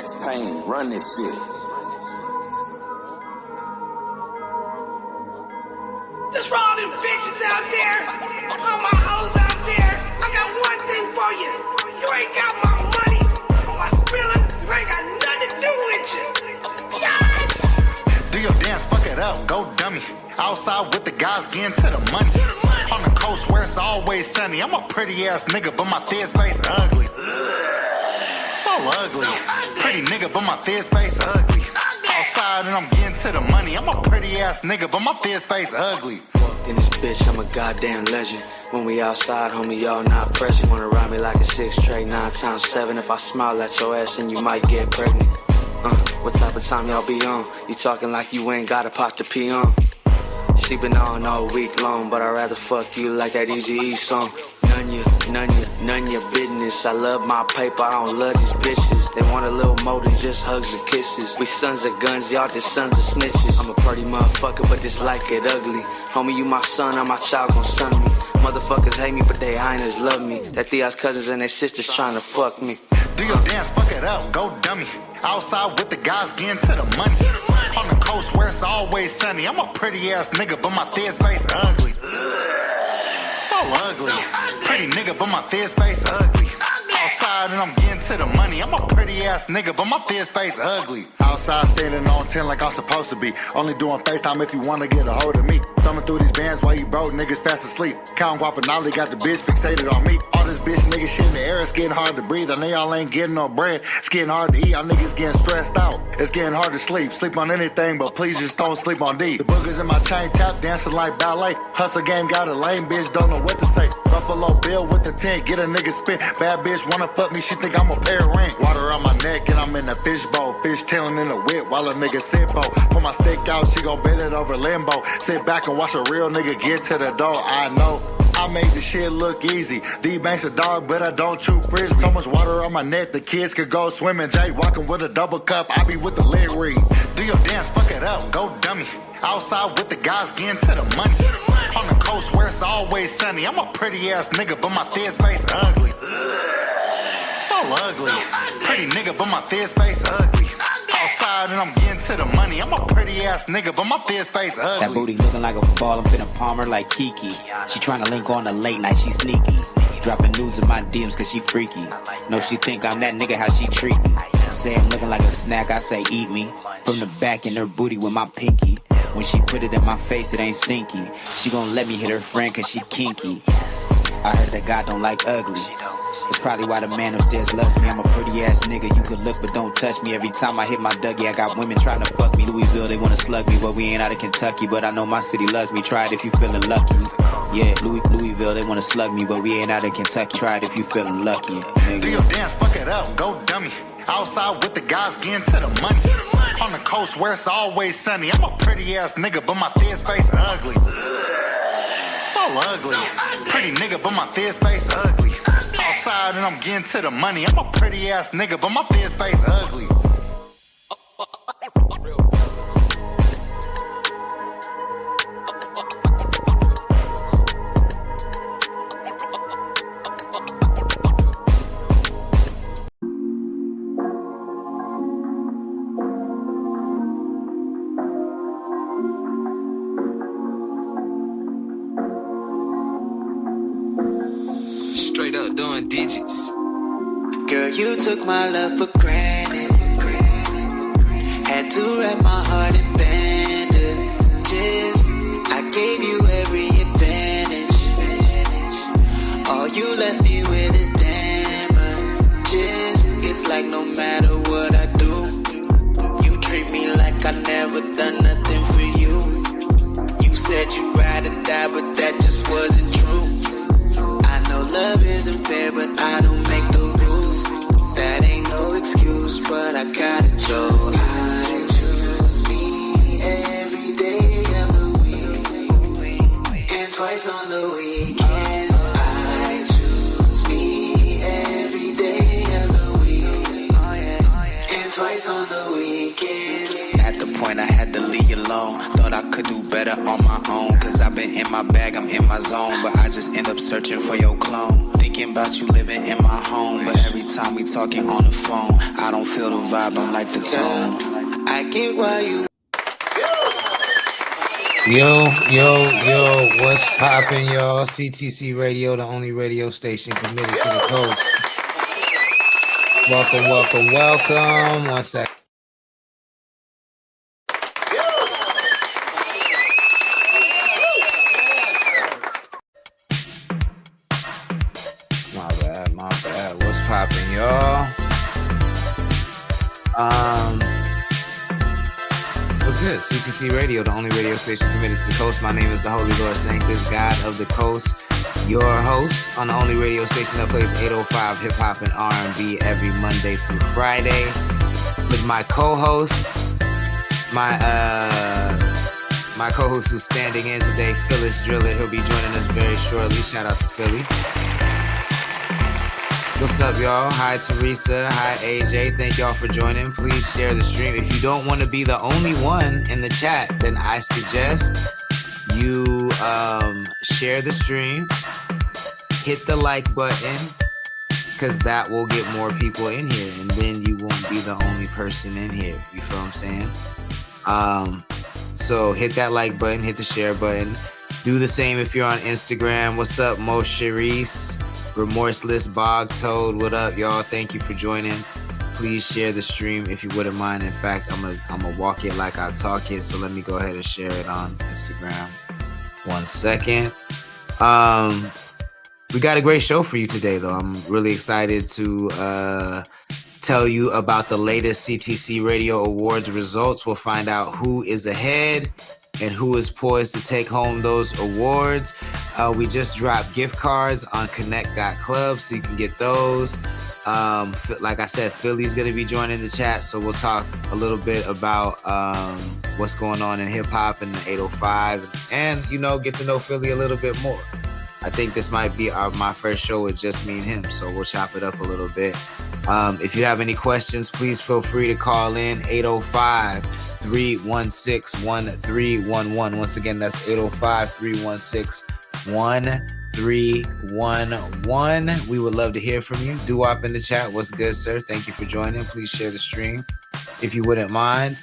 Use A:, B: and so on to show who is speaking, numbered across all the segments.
A: Max Payne, run this shit.
B: Just for all them bitches out there, all my hoes out there, I got one thing for you. You ain't got my money or my spillin', you ain't got nothing to do with you.
C: Do your dance, fuck it up, go dummy. Outside with the guys getting to the money. On the coast where it's always sunny. I'm a pretty ass nigga, but my thick face ugly. So ugly. Pretty nigga, but my thick face ugly. Outside and I'm getting to the money. I'm a pretty ass nigga, but my thick face ugly.
D: In this bitch, I'm a goddamn legend. When we outside, homie, y'all not present. Wanna ride me like a 6 straight 9 times 7. If I smile at your ass, then you might get pregnant. What type of time y'all be on? You talking like you ain't got a pot to pee on. She been on all week long, but I'd rather fuck you like that Eazy-E song. None your business. I love my paper, I don't love these bitches. They want a little more than just hugs or kisses. We sons of guns, y'all just sons of snitches. I'm a pretty motherfucker, but just like it ugly. Homie, you my son, I'm my child gon' son me. Motherfuckers hate me, but they hyenas love me. That Thea's cousins and their sisters trying to fuck me.
C: Do your dance, fuck it up, go dummy. Outside with the guys getting to the money. On the coast where it's always sunny. I'm a pretty ass nigga, but my thick face ugly. So ugly. Pretty nigga, but my thick face ugly. Outside and I'm getting to the money. I'm a pretty ass nigga, but my thick face ugly. Outside standing on 10 like I'm supposed to be. Only doing FaceTime if you wanna get a hold of me. Thumbing through these bands while you broke niggas fast asleep. Count Guapanali got the bitch fixated on me. All this bitch nigga shit in the air, it's getting hard to breathe. I know y'all ain't getting no bread. It's getting hard to eat, y'all niggas getting stressed out. It's getting hard to sleep. Sleep on anything, but please just don't sleep on D. The boogers in my chain tap, dancing like ballet. Hustle game got a lame bitch, don't know what to say. Buffalo Bill with the tent, get a nigga spit. Bad bitch wanna fuck me, she think I'm a pair of ring. Water on my neck and I'm in a fishbowl. Fish tailing in the whip while a nigga sit boat. Put my stick out, she gon' bend it over limbo. Sit back and watch a real nigga get to the door. I know I made the shit look easy. D-Bank's a dog, but I don't chew frisbee. So much water on my neck, the kids could go swimming. Jay walking with a double cup, I be with the lid read. Do your dance, fuck it up, go dummy. Outside with the guys getting to the money. On the coast where it's always sunny. I'm a pretty ass nigga, but my thick face ugly. So ugly. Pretty nigga, but my thick face ugly. Outside and I'm getting to the money. I'm a pretty ass nigga, but my thick face ugly.
E: That booty looking like a ball, I'm finna palm her like Kiki. She tryna link on the late night, she sneaky. Dropping nudes in my DMs cause she freaky. No, she think I'm that nigga, how she treat me. Say I'm looking like a snack, I say eat me. From the back in her booty with my pinky. When she put it in my face, it ain't stinky. She gon' let me hit her friend cause she kinky. I heard that God don't like ugly. It's probably why the man upstairs loves me. I'm a pretty ass nigga, you could look but don't touch me. Every time I hit my Dougie, I got women trying to fuck me. Louisville, they wanna slug me, but we ain't out of Kentucky. But I know my city loves me, try it if you feeling lucky. Yeah, Louisville, they wanna slug me, but we ain't out of Kentucky. Try it if you feeling lucky, nigga.
C: Do your dance, fuck it up, go dummy. Outside with the guys getting to the money. On the coast where it's always sunny. I'm a pretty ass nigga, but my thick face ugly. So ugly. Pretty nigga, but my thick face ugly. Outside and I'm getting to the money. I'm a pretty ass nigga, but my thick face ugly.
F: Straight up doing digits.
D: Girl, you took my love for granted. Had to wrap my heart in bandages. I gave you every advantage. All you left me with is damages. It's like no matter what I do, you treat me like I never done nothing for you. You said you'd ride or die, but that just wasn't true. I know love isn't fair, but I don't make the rules. That ain't no excuse, but I gotta choose. I choose me every day of the week, and twice on the weekends. I choose me every day of the week, and twice on the weekends.
E: At the point I had to leave you alone. Thought I could do better on my own. Cause I've been in my bag, I'm in my zone. But I just end up searching for your clone. Thinking about you living in my home. But every time we talking on the phone. I don't feel the vibe, don't like the tone. I get why you.
A: Yo, what's poppin', y'all? CTC Radio, the only radio station committed to the coast. Welcome. 1 second. My bad. What's poppin', y'all? What's good? CTC Radio, the only radio station committed to the coast. My name is the Holy Lord Sanctus, God of the Coast. Your host on the only radio station that plays 805 hip hop and R&B every Monday through Friday. With my co-host, my co-host who's standing in today, Phyllis Driller. He'll be joining us very shortly. Shout out to Philly. What's up, y'all? Hi, Teresa. Hi, AJ. Thank y'all for joining. Please share the stream. If you don't want to be the only one in the chat, then I suggest you share the stream, hit the like button, because that will get more people in here, and then you won't be the only person in here. You feel what I'm saying? So hit that like button, hit the share button. Do the same if you're on Instagram. What's up, Mo Sharice? Remorseless Bog Toad, what up, y'all? Thank you for joining. Please share the stream if you wouldn't mind. In fact, I'm gonna walk it like I talk it. So let me go ahead and share it on Instagram. 1 second. We got a great show for you today, though. I'm really excited to tell you about the latest CTC Radio Awards results. We'll find out who is ahead and who is poised to take home those awards. We just dropped gift cards on connect.club, so you can get those. Like I said, Philly's going to be joining the chat, so we'll talk a little bit about what's going on in hip-hop and the 805, and, get to know Philly a little bit more. I think this might be my first show with just me and him, so we'll chop it up a little bit. If you have any questions, please feel free to call in 805-316-1311. Once again, that's 805-316-1311. We would love to hear from you. Doo-wop in the chat. What's good, sir? Thank you for joining. Please share the stream if you wouldn't mind.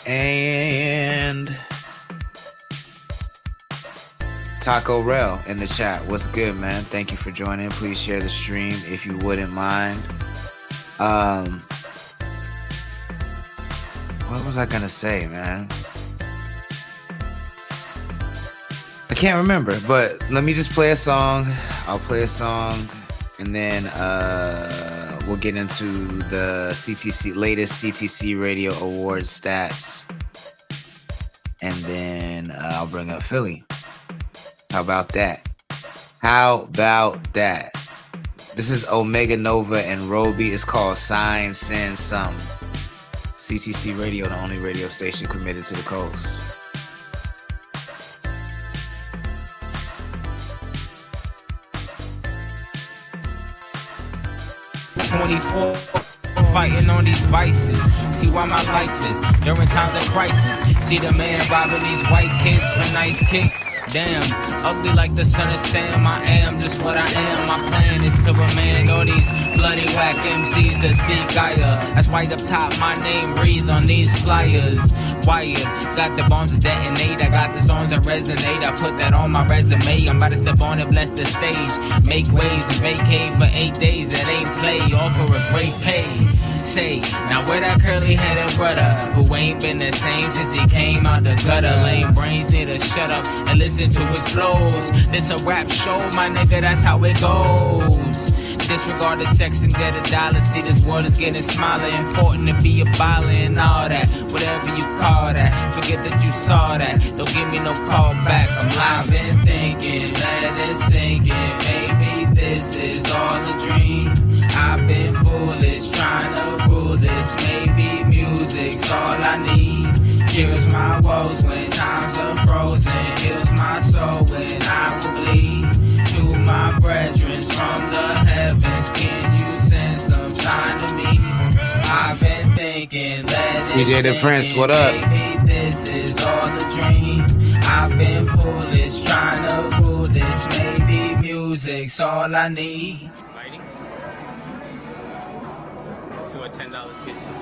A: And Taco Rel in the chat. What's good, man? Thank you for joining. Please share the stream if you wouldn't mind. What was I gonna say, man? I can't remember, but let me just play a song. I'll play a song, and then we'll get into the latest CTC Radio Awards stats, and then I'll bring up Philly. How about that? This is Omega Nova and Roby. It's called Sign Send Some. CTC Radio, the only radio station committed to the coast.
G: 24 fighting on these vices. See why my life is during times of crisis. See the man robbing these white kids for nice kicks. Damn, ugly like the son of Sam. I am just what I am. My plan is to remain all these bloody whack MCs to see Gaia. That's why up top my name reads on these flyers. Wired, got the bombs to detonate. I got the songs that resonate. I put that on my resume. I'm about to step on and bless the stage. Make waves and vacate for 8 days. That ain't play. Offer a great pay. Say, now where that curly headed brother who ain't been the same since he came out the gutter. Lame brains need to shut up and listen to his flows. This a rap show, my nigga, that's how it goes. Disregard the sex and get a dollar. See, this world is getting smaller. Important to be a baller and all that. Whatever you call that. Forget that you saw that. Don't give me no call back. I'm live and thinking, let it sink in. Maybe this is all a dream. I've been foolish, trying to rule this. Maybe music's all I need. Cures my woes when times are frozen. Heals my soul when I will bleed. To my brethren from the heavens, can you send some sign to me? I've been thinking, let it
A: DJ The Prince, what up?
G: Maybe this is all a dream. I've been foolish, trying to rule this. Maybe music music's all I need. Lighting? See what $10 gets you.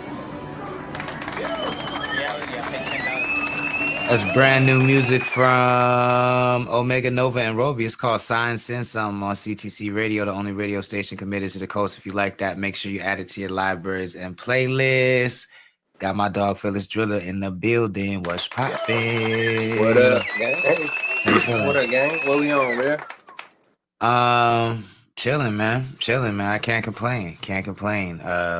G: Yeah, pay $10.
A: That's brand new music from Omega Nova and Roby. It's called Sign Send Some on CTC Radio, the only radio station committed to the coast. If you like that, make sure you add it to your libraries and playlists. Got my dog Phyllis Driller in the building. What's poppin'?
H: What up, gang? What up, gang? What we on, man?
A: Chilling, man. I can't complain.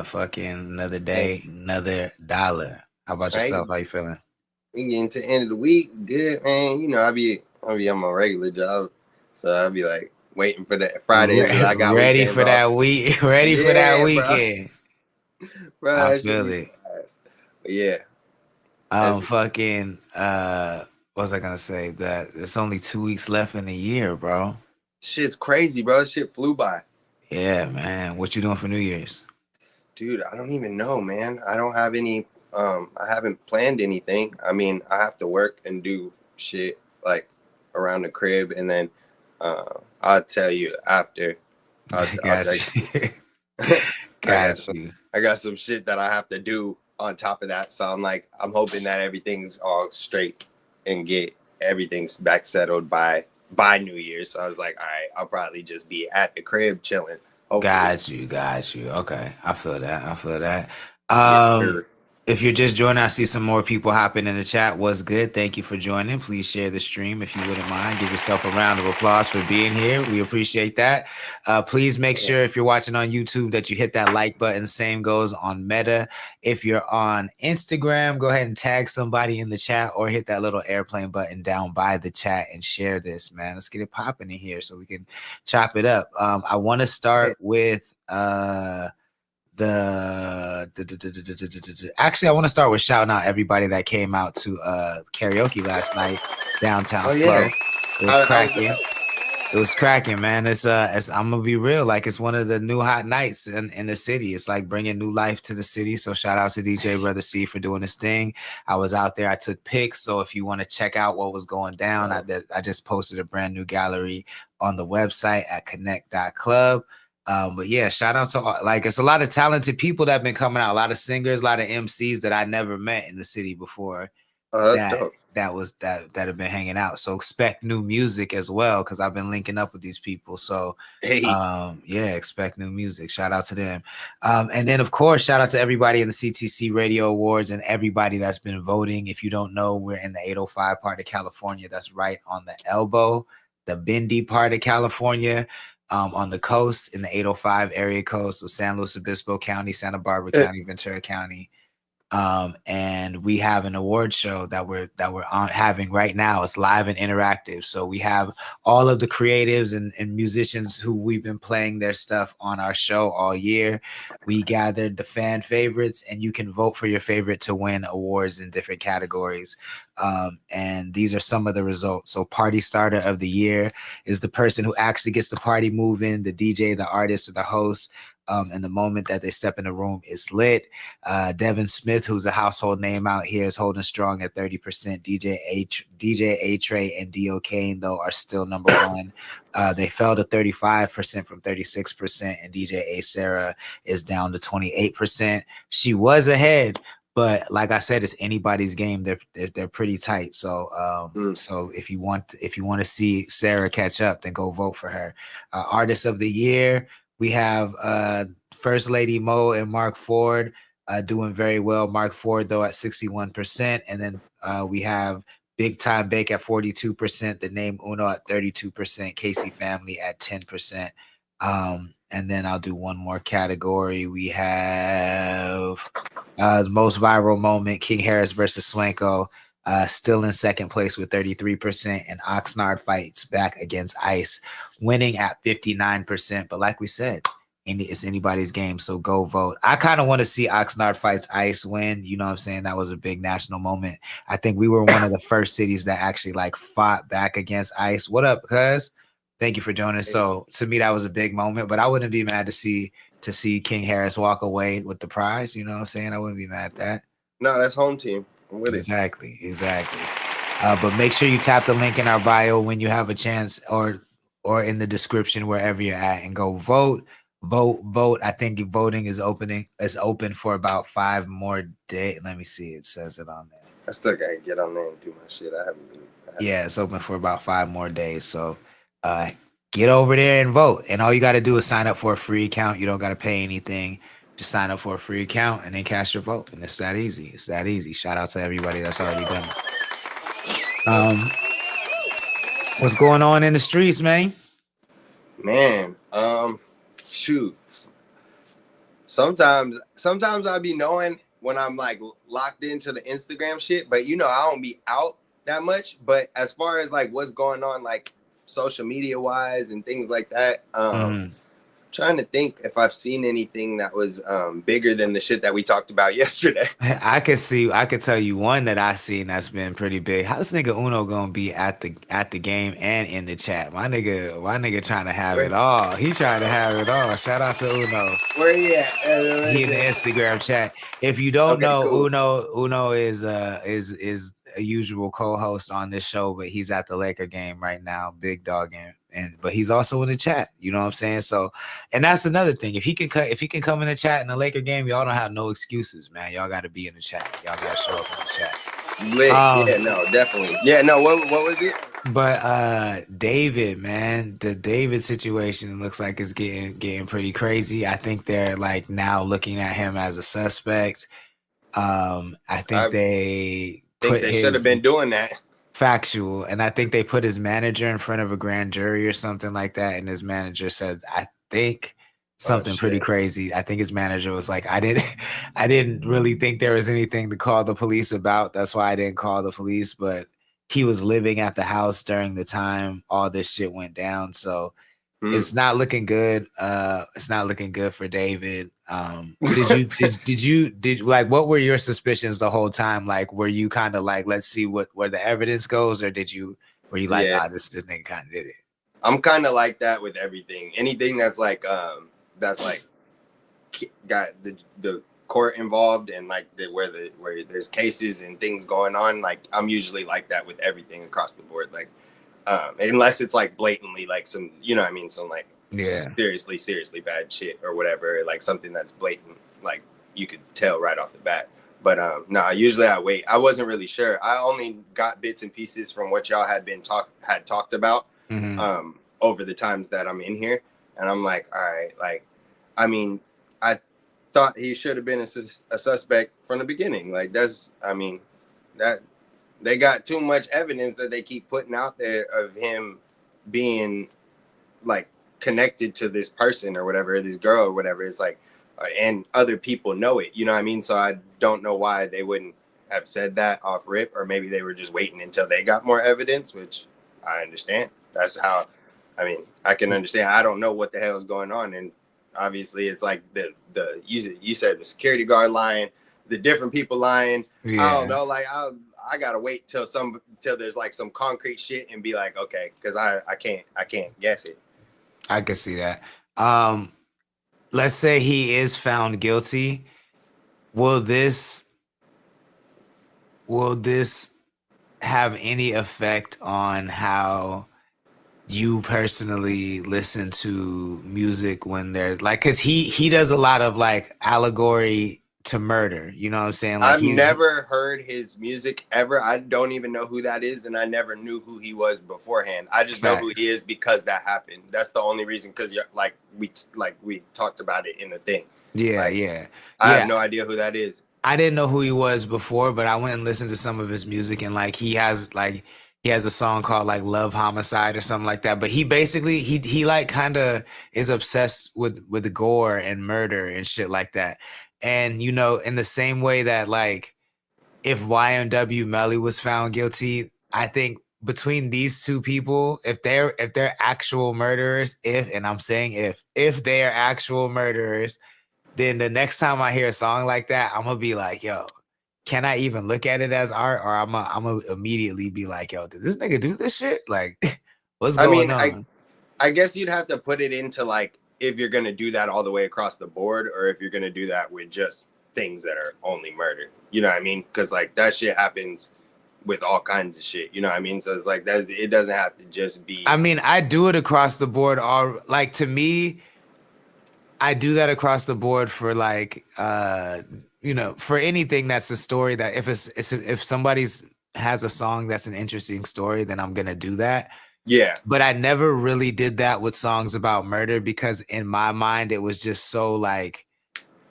A: Fucking another day, another dollar. How about yourself? How you feeling?
H: We getting to the end of the week. Good, man. You know, I'll be on my regular job, so I'll be like waiting for that Friday. I got
A: ready for that week. Ready for that weekend.
H: Bro,
A: I feel it.
H: But yeah.
A: Fucking. What was I gonna say? That it's only 2 weeks left in the year, bro.
H: Shit's crazy, bro. Shit flew by.
A: Yeah, man. What you doing for New Year's?
H: Dude, I don't even know, man. I don't have any. I haven't planned anything. I mean, I have to work and do shit like around the crib, and then I'll tell you after. I'll text you.
A: Got you.
H: I got some shit that I have to do on top of that, so I'm hoping that everything's all straight and get everything's back settled by New Year's. So I was like, all right, I'll probably just be at the crib chilling. Hopefully.
A: Got you. Okay, I feel that.
H: Yeah, sure.
A: If you're just joining, I see some more people hopping in the chat. What's good? Thank you for joining. Please share the stream if you wouldn't mind. Give yourself a round of applause for being here. We appreciate that. Please make sure if you're watching on YouTube that you hit that like button. Same goes on Meta. If you're on Instagram, go ahead and tag somebody in the chat or hit that little airplane button down by the chat and share this, man. Let's get it popping in here so we can chop it up. I want to start with actually I want to start with shouting out everybody that came out to karaoke last night downtown Slow. It was cracking. It was cracking, man. It's I'm gonna be real, like it's one of the new hot nights in the city. It's like bringing new life to the city. So shout out to DJ Brother C for doing this thing. I was out there, I took pics, so if you want to check out what was going down, I just posted a brand new gallery on the website at connect.club. But yeah, shout out to it's a lot of talented people that have been coming out, a lot of singers, a lot of MCs that I never met in the city before.
H: That's dope.
A: that have been hanging out. So expect new music as well, because I've been linking up with these people. So yeah, expect new music. Shout out to them. And then of course, shout out to everybody in the CTC Radio Awards and everybody that's been voting. If you don't know, we're in the 805 part of California. That's right on the elbow, the Bendy part of California. On the coast in the 805 area code, so San Luis Obispo County, Santa Barbara County, Ventura County. And we have an award show that we're having right now. It's live and interactive. So we have all of the creatives and musicians who we've been playing their stuff on our show all year. We gathered the fan favorites, and you can vote for your favorite to win awards in different categories. And these are some of the results. So party starter of the year is the person who actually gets the party moving, the DJ, the artist, or the host. And the moment that they step in the room is lit. Devin Smith, who's a household name out here, is holding strong at 30%. DJ A-Tray and D.O. Kane, though, are still number one. They fell to 35% from 36%, and DJ A. Sarah is down to 28%. She was ahead, but like I said, it's anybody's game. They're pretty tight. So so if you want to see Sarah catch up, then go vote for her. Artist of the year, we have First Lady Mo and Mark Ford doing very well. Mark Ford, though, at 61%. And then we have Big Time Bake at 42%. The Name Uno at 32%. Casey Family at 10%. And then I'll do one more category. We have the most viral moment, King Harris versus Swanko. Still in second place with 33%, and Oxnard fights back against Ice, winning at 59%. But like we said, it's anybody's game, so go vote. I kind of want to see Oxnard fights Ice win. You know what I'm saying? That was a big national moment. I think we were one of the first cities that actually fought back against Ice. What up, cuz? Thank you for joining. So to me, that was a big moment, but I wouldn't be mad to see King Harris walk away with the prize. You know what I'm saying? I wouldn't be mad at that.
H: No, that's home team. I'm with it.
A: Exactly. But make sure you tap the link in our bio when you have a chance, or or in the description wherever you're at, and go vote. Vote. I think voting is open for about 5 more days. Let me see. It says it on there.
H: I still gotta get on there and do my shit. I haven't.
A: Yeah, it's open for about 5 more days. So get over there and vote. And all you got to do is sign up for a free account. You don't got to pay anything. Just sign up for a free account and then cast your vote. And it's that easy. It's that easy. Shout out to everybody that's already done it. What's going on in the streets, man?
H: Man, shoot. Sometimes I be knowing when I'm like locked into the Instagram shit, but I don't be out that much. But as far as like what's going on, like social media wise and things like that, trying to think if I've seen anything that was bigger than the shit that we talked about yesterday.
A: I could tell you one that I seen that's been pretty big. How's nigga Uno gonna be at the game and in the chat? My nigga trying to have it all. He trying to have it all. Shout out to Uno.
H: Where he at?
A: He in the Instagram chat. If you don't know, cool. Uno is a usual co-host on this show, but he's at the Laker game right now, big dogging. But he's also in the chat, you know what I'm saying? So, and that's another thing. If he can come in the chat in the Laker game, y'all don't have no excuses, man. Y'all got to be in the chat. Y'all got to show up in the chat.
H: Lit. Yeah, no, definitely. Yeah, no. What was it?
A: But David, man, the David situation looks like it's getting pretty crazy. I think they're like now looking at him as a suspect. I think they
H: should have been doing that.
A: Factual. And I think they put his manager in front of a grand jury or something like that. And his manager said, I think something pretty crazy. I think his manager was like, I didn't really think there was anything to call the police about. That's why I didn't call the police. But he was living at the house during the time all this shit went down. So it's not looking good. It's not looking good for David. Did you like, what were your suspicions the whole time? Like, were you kind of like, let's see where the evidence goes, or were you like, this nigga kind of did it?
H: I'm kind of like that with everything. Anything that's like got the court involved and like where there's cases and things going on. Like, I'm usually like that with everything across the board. Like, unless it's like blatantly like some, some like seriously bad shit or whatever, like something that's blatant, like you could tell right off the bat. But usually I wait. I wasn't really sure. I only got bits and pieces from what y'all had talked about over the times that I'm in here, and I'm like, all right, like, I mean, I thought he should have been a suspect from the beginning. Like, that they got too much evidence that they keep putting out there of him being like connected to this person or whatever, this girl or whatever. It's like, and other people know it, you know what I mean? So I don't know why they wouldn't have said that off rip, or maybe they were just waiting until they got more evidence, which I understand. That's how, I can understand. I don't know what the hell is going on. And obviously it's like you said the security guard lying, the different people lying. Yeah. I don't know. Like, I gotta wait till there's like some concrete shit and be like, okay, because I can't guess it.
A: I can see that. Let's say he is found guilty. Will this have any effect on how you personally listen to music when there's like, because he does a lot of like allegory to murder, you know what I'm saying? Like,
H: I've never heard his music ever. I don't even know who that is, and I never knew who he was beforehand. I just know who he is because that happened. That's the only reason, because we talked about it in the thing. I have no idea who that is.
A: I didn't know who he was before, but I went and listened to some of his music, and like he has a song called like Love Homicide or something like that. But he basically he like kind of is obsessed with the gore and murder and shit like that. And, in the same way that, like, if YMW Melly was found guilty, I think between these two people, if they're actual murderers, if they are actual murderers, then the next time I hear a song like that, I'm going to be like, yo, can I even look at it as art? Or I'm going to immediately be like, yo, did this nigga do this shit? Like, what's going on?
H: I guess you'd have to put it into, like, if you're going to do that all the way across the board, or if you're going to do that with just things that are only murder, you know what I mean? Because like that shit happens with all kinds of shit. You know what I mean? So it's like it doesn't have to just be.
A: I mean, I do it across the board. All like to me, I do that across the board for like you know, for anything that's a story that if somebody's has a song that's an interesting story, then I'm gonna do that.
H: Yeah.
A: But I never really did that with songs about murder because in my mind it was just so like,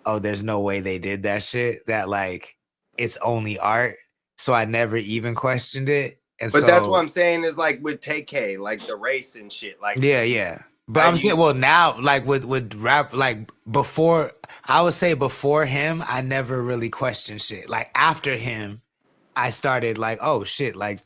A: oh, there's no way they did that shit, that like it's only art. So I never even questioned it. And
H: but
A: so,
H: that's what I'm saying is like with TK, like the race and shit. Like
A: yeah. But I'm saying, well, now like with rap, like before, I would say before him, I never really questioned shit. Like after him, I started like, oh shit, like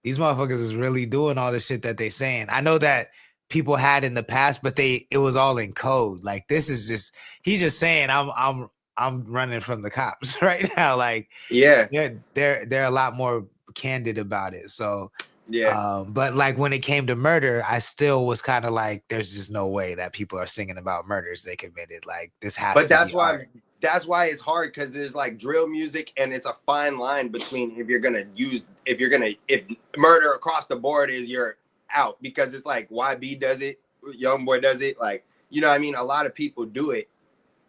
A: these motherfuckers is really doing all the shit that they saying. I know that people had in the past, but it was all in code. Like this is just, he's just saying I'm running from the cops right now. Like
H: yeah,
A: they're a lot more candid about it. So
H: yeah.
A: But like when it came to murder, I still was kind of like, there's just no way that people are singing about murders they committed. Like this has to be art.
H: That's why it's hard, because there's like drill music and it's a fine line between if murder across the board is you're out, because it's like YB does it, Youngboy does it, like, you know what I mean? A lot of people do it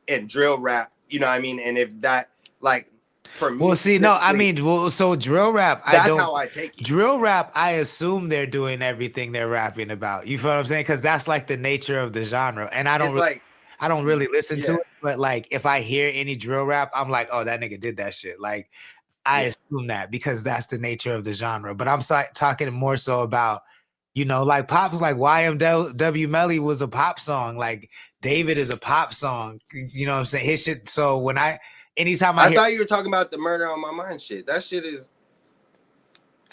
H: in drill rap, you know what I mean? And if that, like, for me,
A: well, see, no, I mean, well, so drill rap,
H: that's how I take it.
A: Drill rap, I assume they're doing everything they're rapping about. You feel what I'm saying? Because that's like the nature of the genre. And I don't really listen to it, but like if I hear any drill rap, I'm like, oh, that nigga did that shit. Like I assume that because that's the nature of the genre. But I'm talking more so about, you know, like pop, like YMW Melly was a pop song. Like David is a pop song. You know what I'm saying? His shit. So when anytime I
H: thought you were talking about the Murder on My Mind shit. That shit is.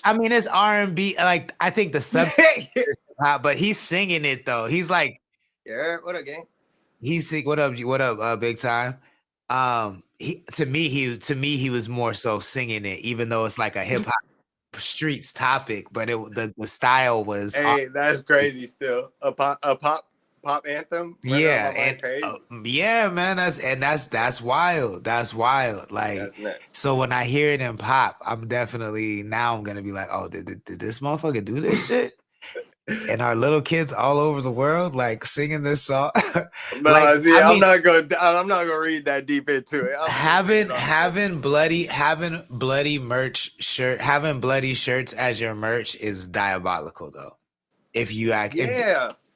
A: I mean, it's R&B. Like I think the subject is hot, but he's singing it though. He's like,
H: yeah, what up, gang?
A: He's what up, big time. To me, he was more so singing it, even though it's like a hip hop streets topic. But the style was.
H: Hey, that's crazy. Still a pop anthem.
A: Yeah, and yeah, man, that's wild. That's wild. Like
H: that's nuts.
A: So when I hear it in pop, I'm gonna be like, oh, did this motherfucker do this shit? And our little kids all over the world like singing this song.
H: No, like, see, I'm not gonna read that deep into it.
A: Having bloody merch shirt, having bloody shirts as your merch is diabolical though. If you act,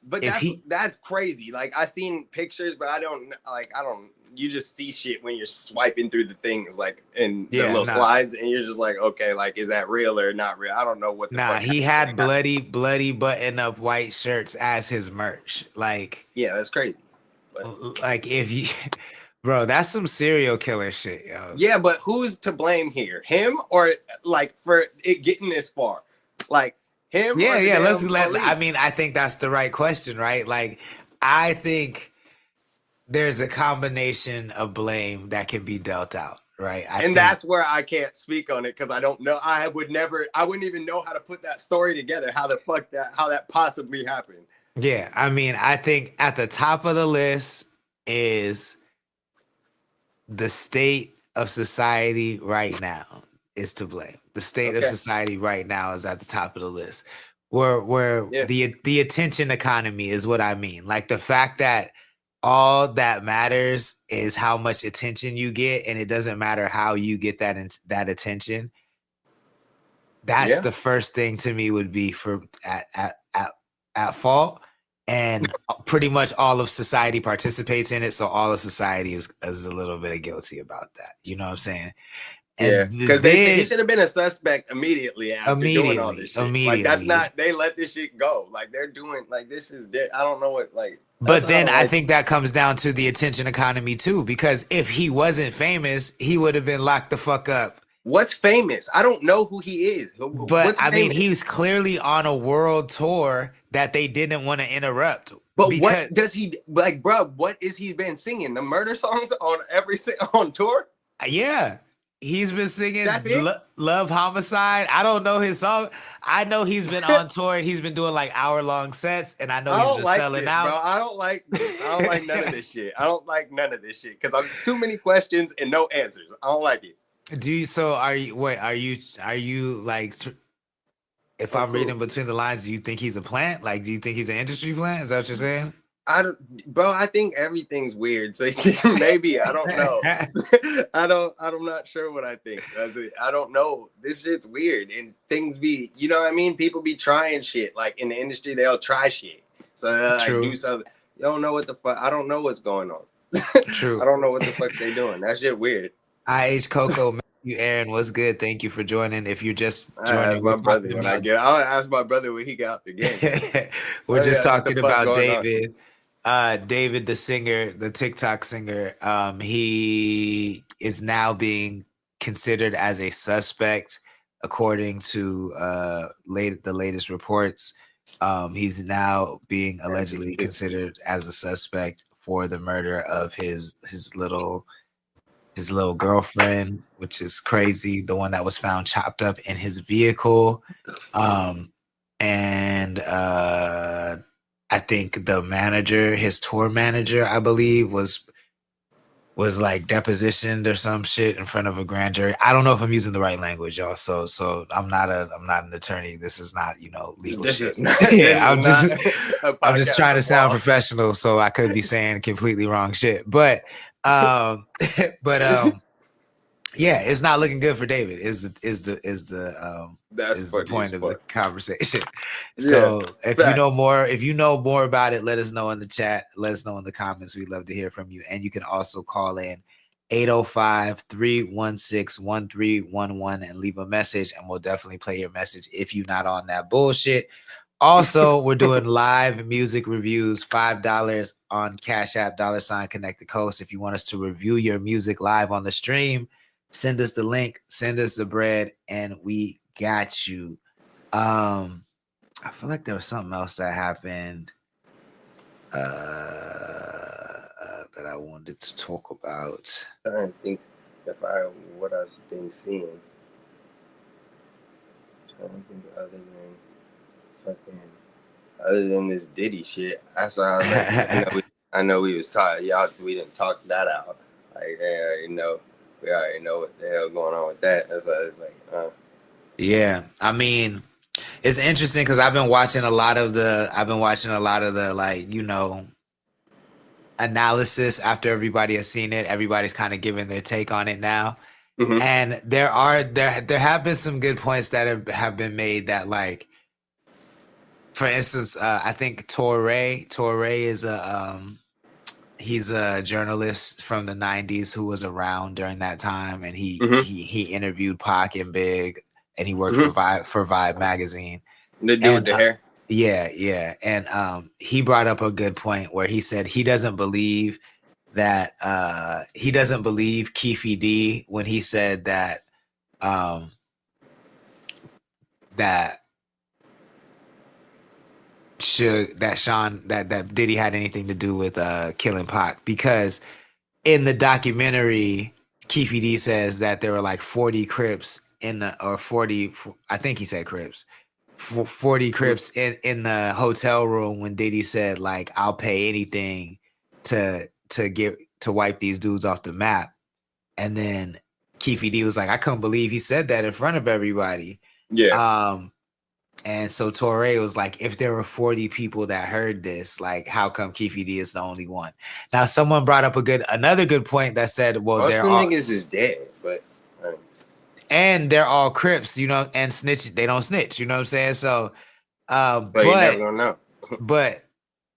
H: but that's crazy. Like I seen pictures, but I don't. You just see shit when you're swiping through the things, like in the little slides, and you're just like, okay, like is that real or not real? I don't know what.
A: He had bloody button up white shirts as his merch. Like,
H: yeah, that's crazy. But,
A: like if you, bro, that's some serial killer shit, yo.
H: Yeah, but who's to blame here? Him or like for it getting this far? Like him?
A: Yeah. I mean, I think that's the right question, right? Like, I think there's a combination of blame that can be dealt out, right?
H: That's where I can't speak on it because I don't know. I wouldn't even know how to put that story together. How that possibly happened.
A: Yeah, I mean, I think at the top of the list is the state of society right now is to blame. The state of society right now is at the top of the list. Where the attention economy is what I mean. Like the fact that all that matters is how much attention you get, and it doesn't matter how you get that attention. That's the first thing to me would be for at fault, and pretty much all of society participates in it. So all of society is a little bit of guilty about that. You know what I'm saying?
H: And because he should have been a suspect immediately after doing all this shit. Like that's not. They let this shit go. Like they're doing. Like this is. I don't know what like.
A: But then I think that comes down to the attention economy too, because if he wasn't famous, he would have been locked the fuck up.
H: What's famous? I don't know who he is.
A: But I mean, he's clearly on a world tour that they didn't want to interrupt.
H: But what does he like, bro? What is he been singing? The murder songs on tour?
A: Yeah. He's been singing Love Homicide. I don't know his song. I know he's been on tour. He's been doing like hour-long sets, and I know he's been selling out.
H: Bro. I don't like this. I don't like none of this shit. I don't like none of this shit because it's too many questions and no answers. I don't like it.
A: Do you? So are you? Wait, are you like? If I'm reading between the lines, do you think he's a plant? Like, do you think he's an industry plant? Is that what you're saying?
H: Bro, I think everything's weird. So maybe I don't know. I'm not sure what I think. I don't know. This shit's weird, and things be, you know what I mean? People be trying shit. Like in the industry, they'll try shit. So they'll like do something. You don't know what the fuck. I don't know what's going on.
A: True.
H: I don't know what the fuck they doing. That shit weird.
A: IH Coco, Matthew, Aaron, what's good? Thank you for joining. If you're just joining,
H: my brother when I'll ask my brother when he got out the game.
A: We're just talking about David. David, the singer, the TikTok singer, he is now being considered as a suspect, according to the latest reports. He's now being allegedly considered as a suspect for the murder of his little girlfriend, which is crazy. The one that was found chopped up in his vehicle, and I think the manager, his tour manager, I believe, was like depositioned or some shit in front of a grand jury. I don't know if I'm using the right language, y'all. So I'm not an attorney. This is not, legal shit. I'm just trying to sound professional, so I could be saying completely wrong shit. But yeah, it's not looking good for David. Is the point of the conversation. So if you know more about it, let us know in the chat. Let us know in the comments. We'd love to hear from you. And you can also call in 805-316-1311 and leave a message, and we'll definitely play your message if you're not on that bullshit. Also, we're doing live music reviews, $5 on Cash App, $ConnectTheCoast. If you want us to review your music live on the stream, send us the link, send us the bread, and we got you. I feel like there was something else that happened that I wanted to talk about.
H: I don't think what I've been seeing. I don't think other than this Diddy shit. I saw. Like, I know we was talking. We didn't talk that out. Like we already know what the hell going on with that. That's why it's like,
A: yeah. I mean, it's interesting because I've been watching a lot of the like, analysis after everybody has seen it. Everybody's kind of giving their take on it now. Mm-hmm. And there have been some good points that have been made that, like, for instance, I think Torre is he's a journalist from the 90s who was around during that time, and he interviewed Pac and Big, and he worked for Vibe magazine.
H: The dude with the hair.
A: Yeah. And he brought up a good point where he said he doesn't believe Keefe D when he said that that Diddy had anything to do with killing Pac, because in the documentary, Keefe D says that there were like 40 Crips I think he said Crips, 40 Crips in the hotel room when Diddy said, like, I'll pay anything to wipe these dudes off the map. And then Keefe D was like, I couldn't believe he said that in front of everybody.
H: Yeah.
A: And so Torre was like, if there were 40 people that heard this, like, how come Keefe D is the only one? Now, someone brought up another good point that said, well,
H: most of the niggas is dead, but
A: and they're all Crips, and snitch. They don't snitch, you know what I'm saying? So, but
H: you never gonna know.
A: But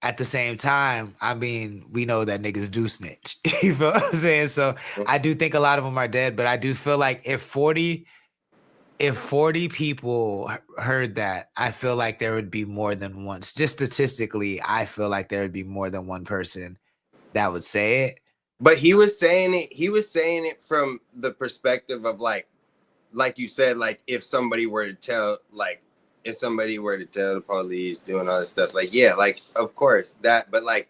A: at the same time, I mean, we know that niggas do snitch. You feel what I'm saying? So I do think a lot of them are dead, but I do feel like if 40 people heard that, I feel like there would be more than one. Just statistically, I feel like there would be more than one person that would say it.
H: But he was saying it from the perspective of like you said, like, if somebody were to tell the police doing all this stuff, like, yeah, like, of course that, but like,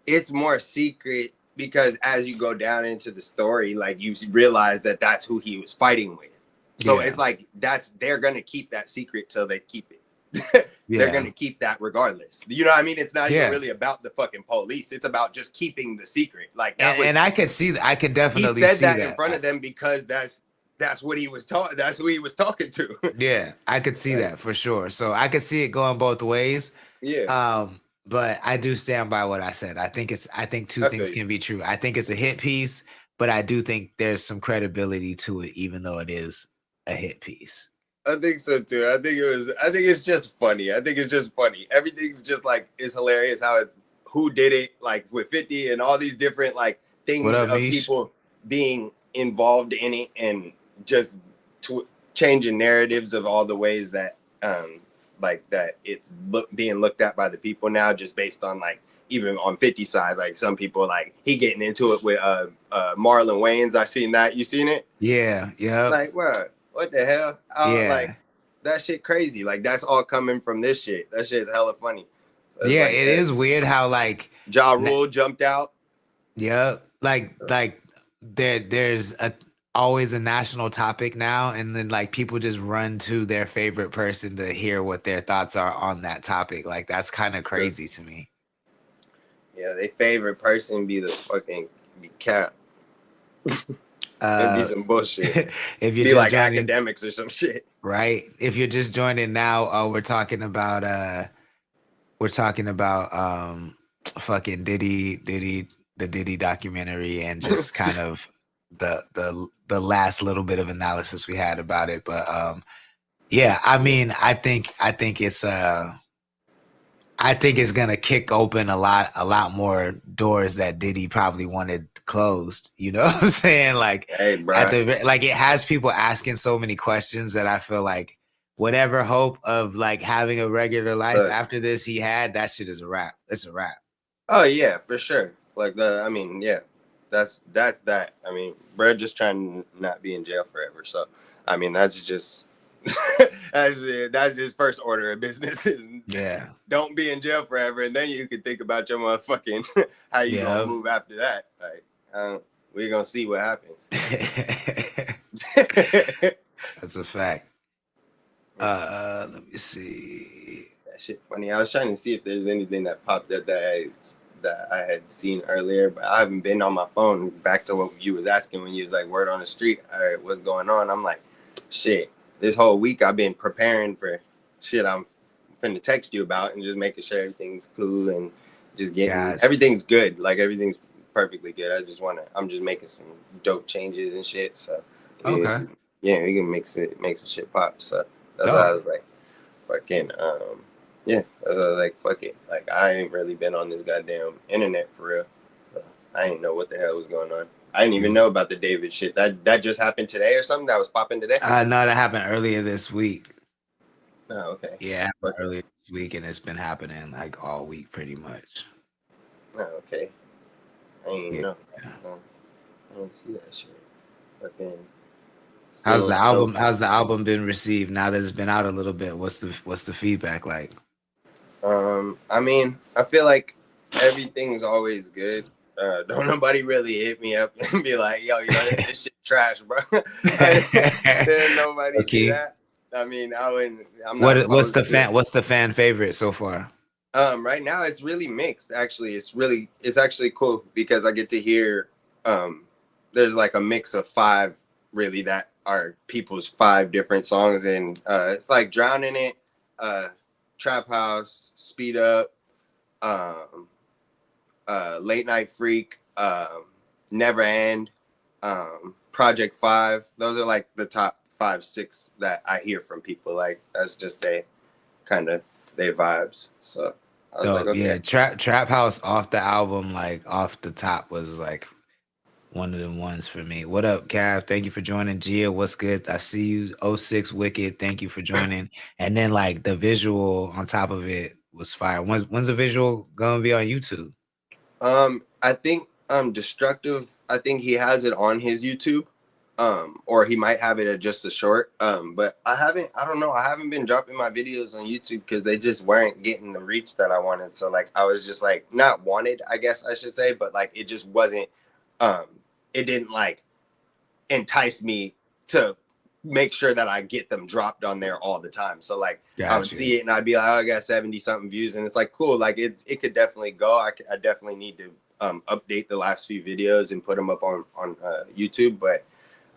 H: it's more secret, because as you go down into the story, like, you realize that that's who he was fighting with. So it's like, they're going to keep that secret till they keep it. they're gonna keep that regardless. You know what I mean? It's not even really about the fucking police. It's about just keeping the secret. Like that
A: and I could see that. I could definitely
H: he said
A: see
H: that in front of them because that's what he was talking. That's who he was talking to.
A: Yeah, I could see that for sure. So I could see it going both ways.
H: Yeah.
A: But I do stand by what I said. I think two things can be true. I think it's a hit piece, but I do think there's some credibility to it, even though it is a hit piece.
H: I think so too. I think it's just funny. Everything's just like, it's hilarious how it's who did it, like with 50 and all these different like things of people being involved in it and just changing narratives of all the ways that like that it's being looked at by the people now, just based on like, even on 50's side, like some people like he getting into it with Marlon Wayans. I seen that. You seen it?
A: Yeah.
H: Like what the hell? Like that shit crazy. Like that's all coming from this shit. That shit's hella funny. So
A: yeah, like, it is weird how like
H: Ja Rule jumped out.
A: Yeah, like there's always a national topic now, and then like people just run to their favorite person to hear what their thoughts are on that topic. Like that's kind of crazy to me.
H: Yeah, their favorite person be Cap. It'd be some bullshit.
A: If you're
H: be
A: just
H: like
A: joining,
H: academics or some shit,
A: right? If you're just joining now, we're talking about fucking Diddy, the Diddy documentary, and just kind of the last little bit of analysis we had about it. But yeah, I mean, I think it's gonna kick open a lot more doors that Diddy probably wanted closed. You know what I'm saying? Like,
H: hey, bro.
A: Like it has people asking so many questions that I feel like whatever hope of like having a regular life after this he had, that shit is a wrap. It's a wrap.
H: Oh yeah, for sure. Like I mean, yeah, that's that. I mean, bro, just trying to not be in jail forever. So, I mean, that's just that's his first order of business.
A: Yeah, don't
H: be in jail forever, and then you can think about your motherfucking how you gonna move after that. Like, we're gonna see what happens.
A: That's a fact. Let me see.
H: That shit funny. I was trying to see if there's anything that popped up that I had seen earlier, but I haven't been on my phone. Back to what you was asking when you was like, word on the street, all right, what's going on? I'm like, shit, this whole week I've been preparing for shit I'm finna text you about and just making sure everything's cool and just getting everything's good. Like everything's perfectly good. I'm just making some dope changes and shit. So yeah, we can make some shit pop. So that's why I was like, fucking yeah, I was like, fuck it. Like, I ain't really been on this goddamn internet for real. So I didn't know what the hell was going on. I didn't even know about the David shit. That just happened today or something? That was popping today?
A: No, that happened earlier this week.
H: Oh, okay.
A: Yeah, earlier this week, and it's been happening like all week pretty much.
H: Oh, okay. I didn't know. I didn't see that shit. Fucking.
A: How's the album been received now that it's been out a little bit? What's the feedback like?
H: I mean, I feel like everything's always good. Don't nobody really hit me up and be like, yo, this shit trash, bro. There's nobody do that. I mean, I'm not.
A: What's the fan favorite so far?
H: Right now it's really mixed. Actually, it's actually cool because I get to hear. There's like a mix of 5 really that are people's 5 different songs, and it's like Drowning It, Trap House, Speed Up, Late Night Freak, Never End, Project 5. Those are like the top 5, 6 that I hear from people. Like that's just their vibes. So I was like, okay.
A: Yeah, Trap House off the album, like off the top, was like one of them ones for me. What up, Cav? Thank you for joining. Gia, what's good? I see you. 06 Wicked, thank you for joining. And then like the visual on top of it was fire. When's the visual gonna be on YouTube?
H: I think Destructive, I think he has it on his YouTube. Or he might have it at just a short. But I haven't been dropping my videos on YouTube because they just weren't getting the reach that I wanted. So like I was just like not wanted, I guess I should say, but like it just wasn't it didn't like entice me to make sure that I get them dropped on there all the time. So like I would
A: Gotcha.
H: see it and I'd be like, oh, I got 70 something views, and it's like cool. Like it could definitely go. I definitely need to update the last few videos and put them up on YouTube, but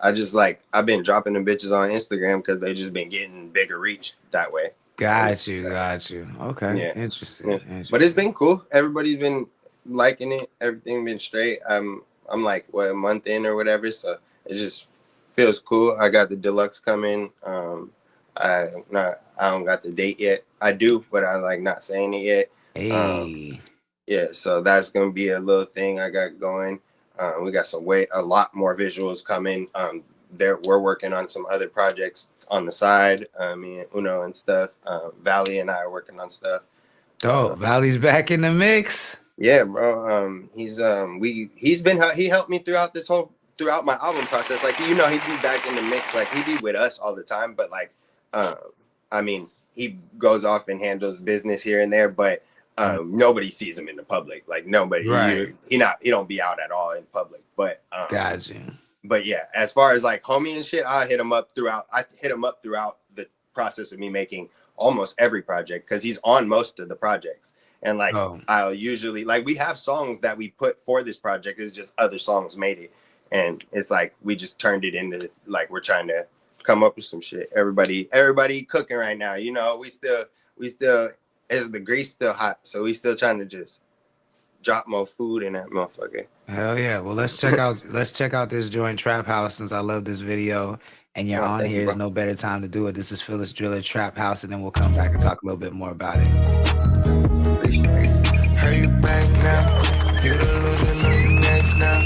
H: I just like I've been dropping them bitches on Instagram because they just been getting bigger reach that way.
A: Got you. Okay.
H: Yeah.
A: Interesting.
H: But it's been cool. Everybody's been liking it. Everything been straight. I'm like a month in or whatever, so it just feels cool. I got the deluxe coming. I don't got the date yet. I do, but I like not saying it yet.
A: Hey.
H: Yeah, so that's gonna be a little thing I got going. We got a lot more visuals coming. We're working on some other projects on the side. Me and Uno and stuff. Valley and I are working on stuff.
A: Dope. Valley's back in the mix.
H: Yeah, bro. He helped me throughout my album process. Like, he'd be back in the mix. Like, he'd be with us all the time, but like, I mean, he goes off and handles business here and there, but nobody sees him in the public. Like, nobody.
A: Right.
H: He don't be out at all in public. But
A: Gotcha.
H: But yeah, as far as like homie and shit, I hit him up throughout the process of me making almost every project, because he's on most of the projects. And like I'll usually, like, we have songs that we put for this project, it's just other songs made it, and it's like we just turned it into like we're trying to come up with some shit. Everybody cooking right now, we still is the grease still hot, so we still trying to just drop more food in that motherfucker.
A: Hell yeah. Well, let's check out this joint, Trap House, since I love this video and you're on here. There's no better time to do it. This is Phyllis Driller, Trap House, and then we'll come back and talk a little bit more about it.
I: Heard you back now, you delusional, you next now.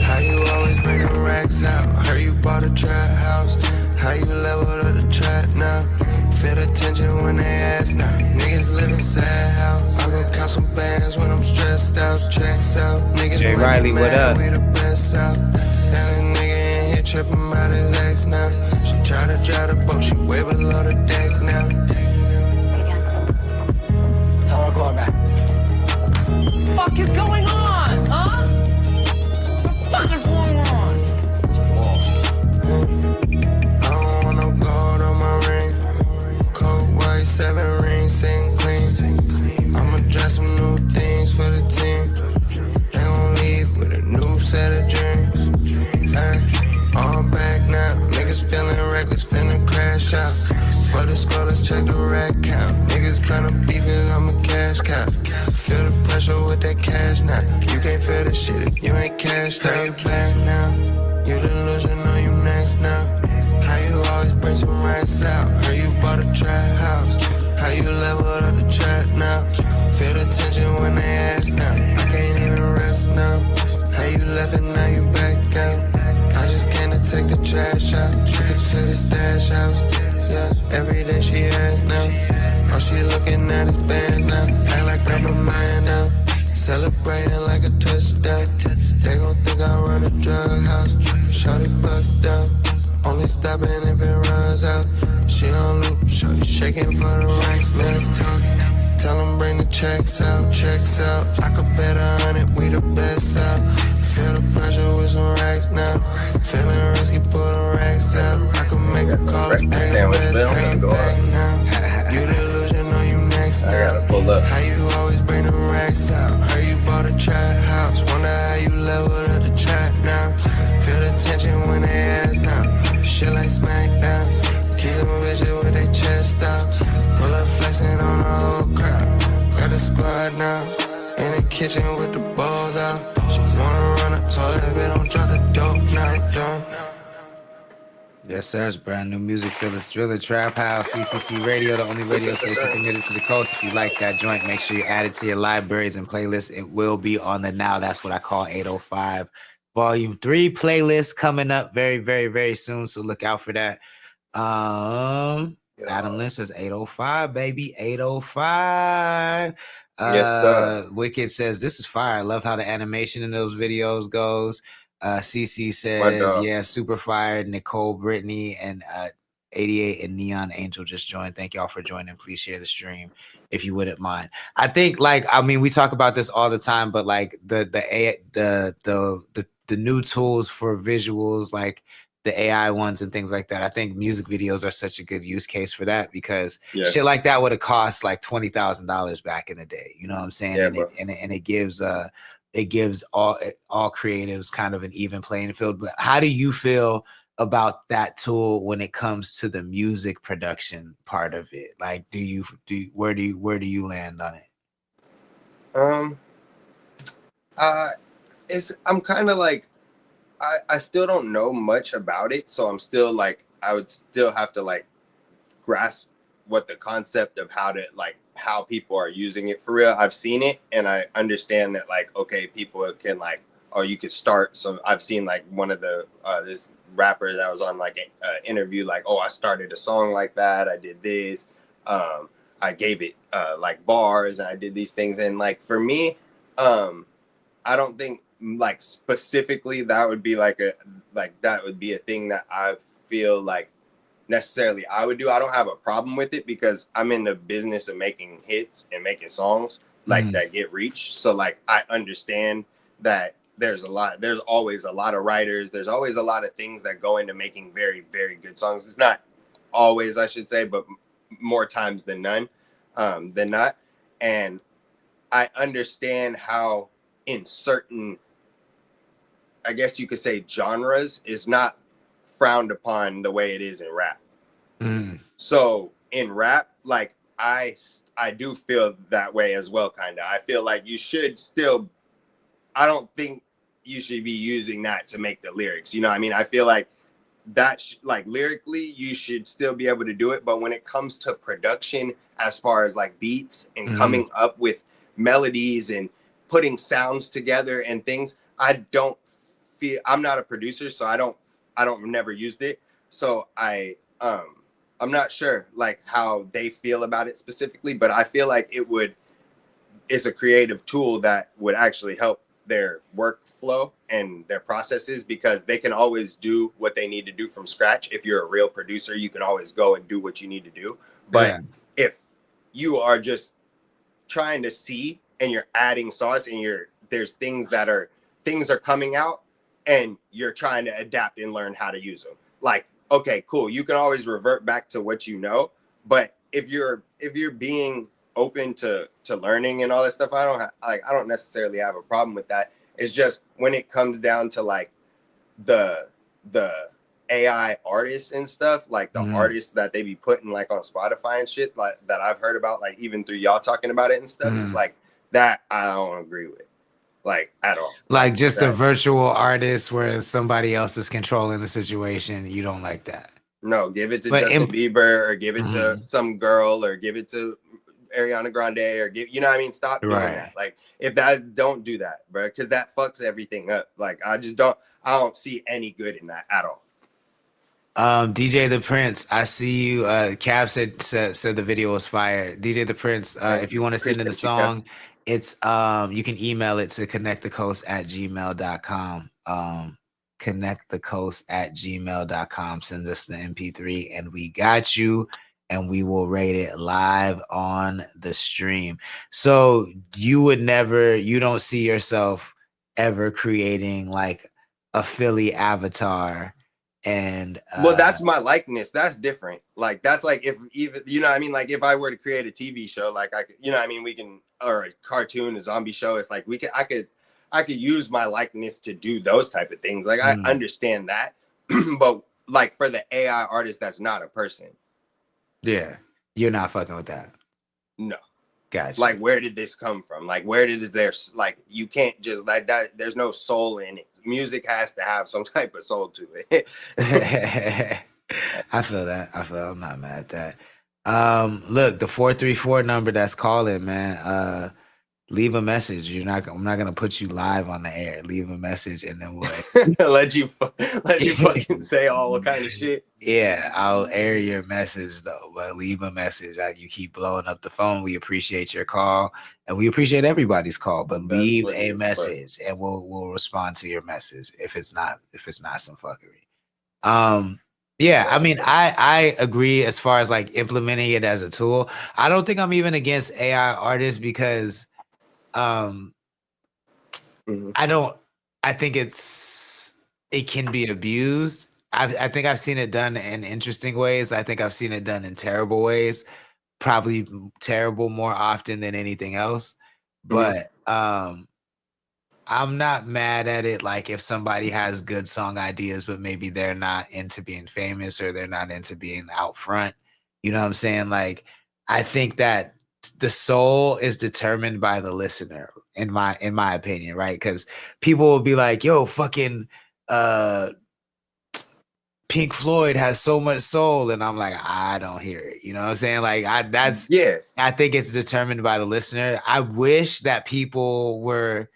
I: How you always bring the racks out? Heard you bought a trap house, how you leveled up the trap now? Feel the tension when they ask now. Niggas live inside house. I go count some bands when I'm stressed out. Checks out. Niggas
A: Jay Riley, what up?
I: We the best out. Now the nigga in here tripping about his ex now. She try to drive the boat, she way below the deck now.
B: Tell her to call her back. What the fuck is going on, huh? What the fuck is going on?
I: I don't want no gold on my ring. Cold white, 7 rings, sitting clean. I'ma dress some new things for the team. They gon' leave with a new set of dreams. Ay, all back now. Niggas feeling reckless, finna crash out. For the score, let's check the rack count. Niggas plan on beefing, I'm a cash cow. Feel the pressure with that cash now. You can't feel the shit if you ain't cashed out. You back now. You delusional, you next now. How you always bring some racks out? Heard you bought a trap house. How you leveled up the trap now? Feel the tension when they ask now. I can't even rest now. How you left and now you back out? I just came to take the trash out. Took it to the stash house. Yeah, every day she asks now. All she looking at is bands now. Act like I'm a man now. Celebrating like a touchdown. They gon' think I run a drug house. Shorty bust down. Only stopping if it runs out. She on loop, shorty shaking for the racks. Let's talk. Tell them bring the checks out. I could bet 100, we the best out. Feel the pressure with some racks now. Feeling risky, pull the racks out. I could make a call, back now. You delusional, you next now. How you always bring the racks out? Heard you bought a trap house. Wonder how you leveled up the trap now. Feel the tension when they ask now. Shit like SmackDown. Kill them bitches with their chest out. Pull up flexing on the whole crowd. Got the squad now. In the kitchen with the balls out. She wanna run a toy, but don't drop the dope now. Don't.
A: Yes, sir. It's brand new music. Phyllis Driller, Trap House, CTC Radio, the only radio station committed to the coast. If you like that joint, make sure you add it to your libraries and playlists. It will be on the Now That's What I Call 805 Volume 3 playlist coming up very, very, very soon. So look out for that. Adam Lynn says 805, baby. 805.
H: Yes,
A: Wicked says this is fire. I love how the animation in those videos goes. CC says, yeah, super fire. Nicole, Brittany, and 88 and Neon Angel just joined. Thank y'all for joining. Please share the stream if you wouldn't mind. I think, like, I mean, we talk about this all the time, but like the new tools for visuals, like the AI ones and things like that. I think music videos are such a good use case for that because
H: Yeah.
A: shit like that would have cost like $20,000 back in the day. You know what I'm saying?
H: Yeah,
A: and
H: bro.
A: it gives all creatives kind of an even playing field. But how do you feel about that tool when it comes to the music production part of it? Like, where do you land on it?
H: I'm kind of like, I still don't know much about it, so I'm still like, I would still have to like grasp what the concept of how people are using it for real. I've seen it and I understand that like, okay, people can like, oh, you could start. So I've seen like one of the this rapper that was on like an interview, like, oh, I started a song like that. I did this. I gave it like bars and I did these things. And like for me, I don't think like specifically that would be that would be a thing that I feel like necessarily I would do. I don't have a problem with it because I'm in the business of making hits and making songs like that get reach. So like I understand that there's always a lot of writers. There's always a lot of things that go into making very, very good songs. It's not always, I should say, but more times than not. And I understand how in certain, I guess you could say, genres is not frowned upon the way it is in rap. So in rap, like I do feel that way as well, kind of. I feel like you should still, I don't think you should be using that to make the lyrics. You know what I mean? I feel like that like lyrically you should still be able to do it, but when it comes to production, as far as like beats and coming up with melodies and putting sounds together and things, I'm not a producer, so I don't never used it, so I'm not sure like how they feel about it specifically, but I feel like it's a creative tool that would actually help their workflow and their processes, because they can always do what they need to do from scratch. If you're a real producer, you can always go and do what you need to do. But if you are just trying to see and you're adding sauce and there's things are coming out and you're trying to adapt and learn how to use them, like, okay, cool, you can always revert back to what you know. But if you're being open to learning and all that stuff, I don't necessarily have a problem with that. It's just when it comes down to like the AI artists and stuff, like the artists that they be putting like on Spotify and shit, like that I've heard about, like even through y'all talking about it and stuff, it's like that I don't agree with, like at all.
A: Like just a virtual artist where somebody else is controlling the situation. You don't like that? No, give it to Justin Bieber, or give it to some girl, or give it to Ariana Grande, or you know what I mean? Stop doing that. Like don't do that, bro, because that fucks everything up. Like I don't see any good in that at all. DJ The Prince, I see you. Cav said the video was fire. DJ The Prince, if you want to send in a song, it's you can email it to connectthecoast@gmail.com. Connectthecoast@gmail.com. Send us the MP3 and we got you, and we will rate it live on the stream. So you don't see yourself ever creating like a Philly avatar? And well, that's my likeness. That's different. Like that's like if even, you know what I mean, like if I were to create a TV show, like I could, you know what I mean, we can, or a cartoon, a zombie show, it's like I could use my likeness to do those type of things. Like I understand that. But like for the AI artist, that's not a person. Yeah, you're not fucking with that. No. Gotcha. Like, where did this come from? Like, where did this, like, you can't just like that. There's no soul in it. Music has to have some type of soul to it. I feel that. I'm not mad at that. Look, the 434 number that's calling, man. Leave a message. I'm not gonna put you live on the air. Leave a message, and then we'll let you fucking say all kind of shit. Yeah, I'll air your message though, but leave a message. You keep blowing up the phone. We appreciate your call, and we appreciate everybody's call. But leave a message, and we'll respond to your message if it's not some fuckery. Yeah, I mean, I agree as far as like implementing it as a tool. I don't think I'm even against AI artists because I think it can be abused. I think I've seen it done in interesting ways. I think I've seen it done in terrible ways. Probably terrible more often than anything else. But I'm not mad at it. Like if somebody has good song ideas, but maybe they're not into being famous or they're not into being out front. You know what I'm saying? Like I think that the soul is determined by the listener, in my opinion, right? Because people will be like, yo, fucking Pink Floyd has so much soul, and I'm like, I don't hear it. You know what I'm saying? Like I think it's determined by the listener. I wish that people were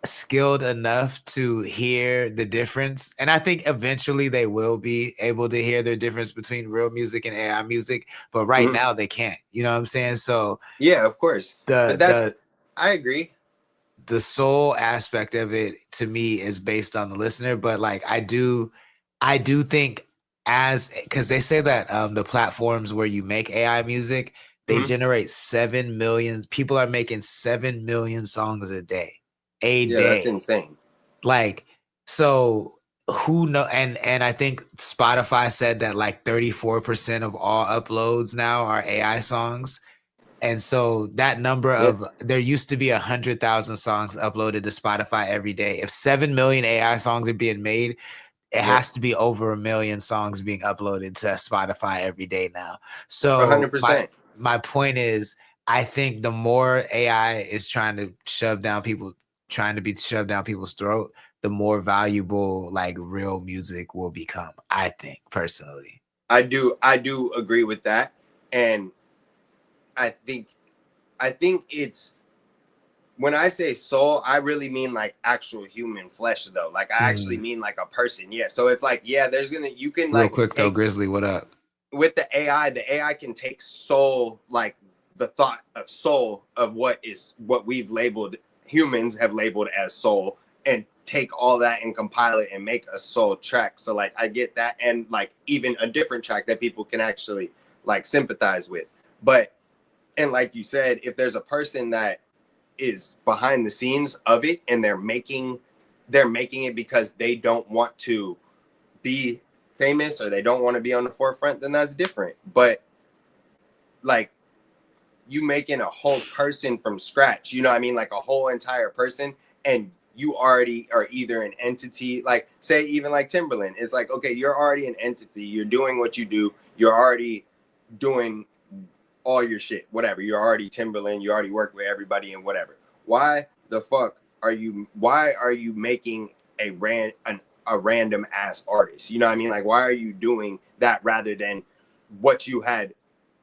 A: skilled enough to hear the difference, and I think eventually they will be able to hear the difference between real music and AI music, but right now they can't. You know what I'm saying? So
H: yeah, of course. I agree.
A: The soul aspect of it to me is based on the listener, but like I do think because they say that the platforms where you make AI music, they generate 7 million. People are making 7 million songs a day.
H: Yeah, that's insane.
A: Like, so who know? And I think Spotify said that like 34% of all uploads now are AI songs. And so that number of there used to be 100,000 songs uploaded to Spotify every day. If 7 million AI songs are being made, it has to be over 1 million songs being uploaded to Spotify every day now. So
H: 100%.
A: My point is, I think the more AI is trying to be shoved down people's throat, the more valuable like real music will become. I think personally.
H: I do agree with that. And I think it's, when I say soul, I really mean like actual human flesh though. Like I actually mean like a person. Yeah. So it's like, yeah, you can
A: real
H: like
A: quick though, Grizzly, what up?
H: With the AI can take soul, like the thought of soul of what we've labeled, humans have labeled as soul, and take all that and compile it and make a soul track. So like I get that, and like even a different track that people can actually like sympathize with. But, and like you said, if there's a person that is behind the scenes of it and they're making it because they don't want to be famous or they don't want to be on the forefront, then that's different. But like you making a whole person from scratch, you know what I mean? Like a whole entire person, and you already are either an entity, like say even like Timberland, it's like, okay, you're already an entity, you're doing what you do, you're already doing all your shit, whatever, you're already Timberland, you already work with everybody and whatever. Why the fuck are you making a random ass artist? You know what I mean? Like, why are you doing that rather than what you had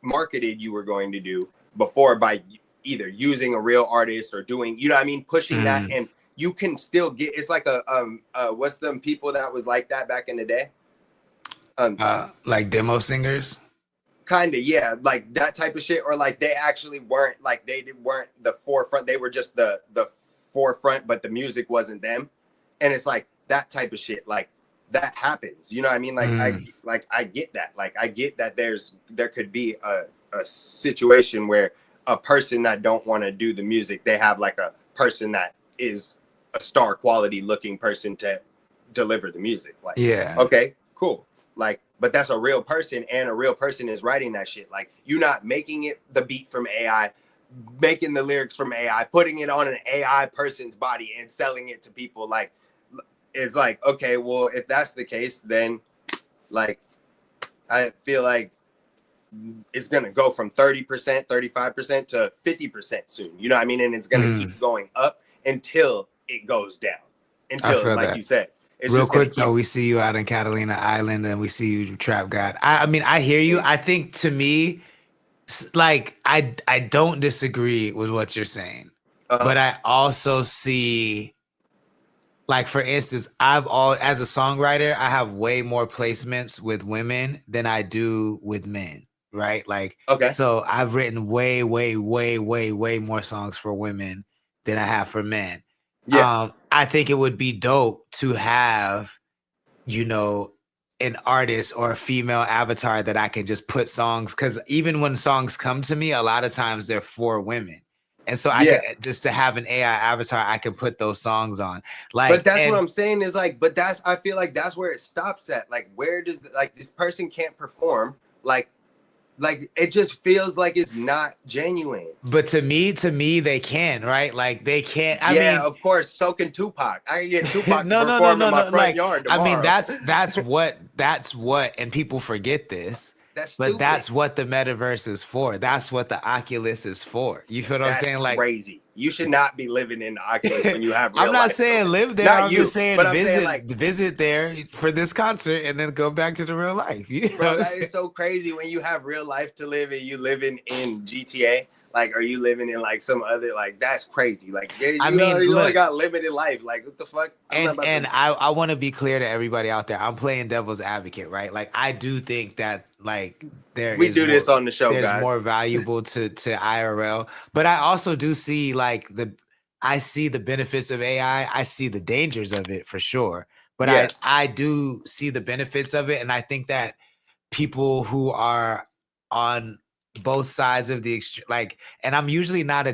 H: marketed you were going to do before by either using a real artist or doing, you know what I mean, pushing that? And you can still get, it's like what's them people that was like that back in the day?
A: Like demo singers?
H: Kind of, yeah, like that type of shit. Or like they actually weren't, like they weren't the forefront, they were just the forefront, but the music wasn't them. And it's like that type of shit, like that happens, you know what I mean? Like I get that. Like I get that there could be a situation where a person that don't want to do the music, they have like a person that is a star quality looking person to deliver the music. Like, yeah, okay, cool. Like, but that's a real person, and a real person is writing that shit. Like, you not making it the beat from AI, making the lyrics from AI, putting it on an AI person's body and selling it to people. Like, it's like, okay, well, if that's the case, then like, I feel like it's going to go from 30%, 35% to 50% soon. You know what I mean? And it's going to keep going up until it goes down. Until, like you said. It's
A: real quick though, we see you out in Catalina Island and we see you Trap God. I mean, I hear you. I think to me, like I don't disagree with what you're saying, but I also see, like for instance, as a songwriter, I have way more placements with women than I do with men, right? Like, okay, so I've written way more songs for women than I have for men. Yeah. I think it would be dope to have, you know, an artist or a female avatar that I can just put songs, because even when songs come to me, a lot of times they're for women. And so I can just to have an AI avatar, I can put those songs on. Like,
H: but that's what I'm saying is like, but I feel like that's where it stops at. Like, where does like this person can't perform? Like it just feels like it's not genuine.
A: But to me, they can, right? Like they can't. I mean,
H: of course, so can Tupac. I can get Tupac
A: no,
H: to perform in my front
A: like,
H: yard tomorrow.
A: I mean, that's what, and people forget this. But that's what the metaverse is for. That's what the Oculus is for. You feel what I'm saying? Like,
H: crazy. You should not be living in the Oculus when you have real
A: I'm not
H: life.
A: saying live there.
H: Not
A: I'm
H: you,
A: just saying
H: but I'm
A: visit,
H: saying like,
A: visit there for this concert and then go back to the real life. You know
H: bro, that is so crazy when you have real life to live and you living in GTA. Like, are you living in like some other, like, that's crazy. Like, you only got limited life. Like, what the fuck?
A: I want to be clear to everybody out there. I'm playing devil's advocate, right? Like, I do think that like
H: this on the show,
A: there's
H: guys.
A: more valuable to IRL, but I also do see like I see the benefits of AI. I see the dangers of it for sure, but I do see the benefits of it, and I think that people who are on both sides of the extreme, like, and I'm usually not I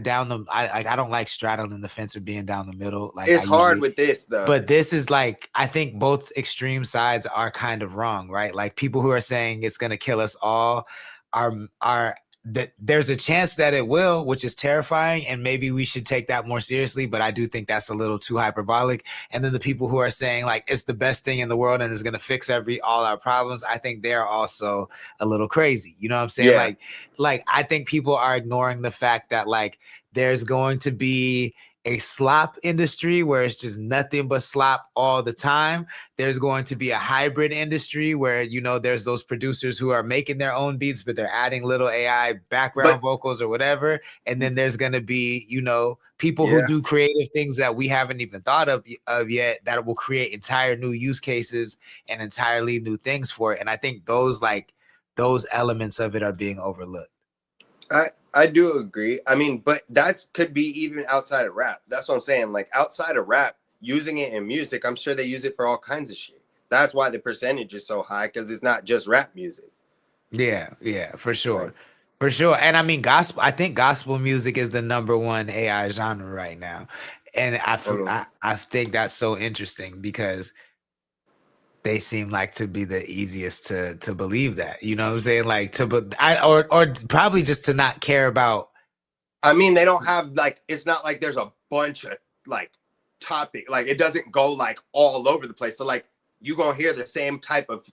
A: don't like straddling the fence or being down the middle. Like,
H: it's hard with this though.
A: But this is like, I think both extreme sides are kind of wrong, right? Like, people who are saying it's gonna kill us all are that there's a chance that it will, which is terrifying, and maybe we should take that more seriously, but I do think that's a little too hyperbolic. And then the people who are saying like it's the best thing in the world and is going to fix all our problems, I think they're also a little crazy. You know what I'm saying?
H: Yeah.
A: Like I think people are ignoring the fact that like there's going to be a slop industry where it's just nothing but slop all the time. There's going to be a hybrid industry where, you know, there's those producers who are making their own beats, but they're adding little AI background vocals or whatever. And then there's going to be, you know, people who do creative things that we haven't even thought of yet that will create entire new use cases and entirely new things for it. And I think those elements of it are being overlooked.
H: I do agree. I mean, but that could be even outside of rap. That's what I'm saying. Like, outside of rap, using it in music, I'm sure they use it for all kinds of shit. That's why the percentage is so high, because it's not just rap music.
A: Yeah, for sure. For sure. And I mean, I think gospel music is the #1 AI genre right now. And I think that's so interesting because they seem like to be the easiest to believe that, you know what I'm saying? Like or probably just to not care about.
H: I mean, they don't have like, it's not like there's a bunch of like topic, like it doesn't go like all over the place. So like you gonna hear the same type of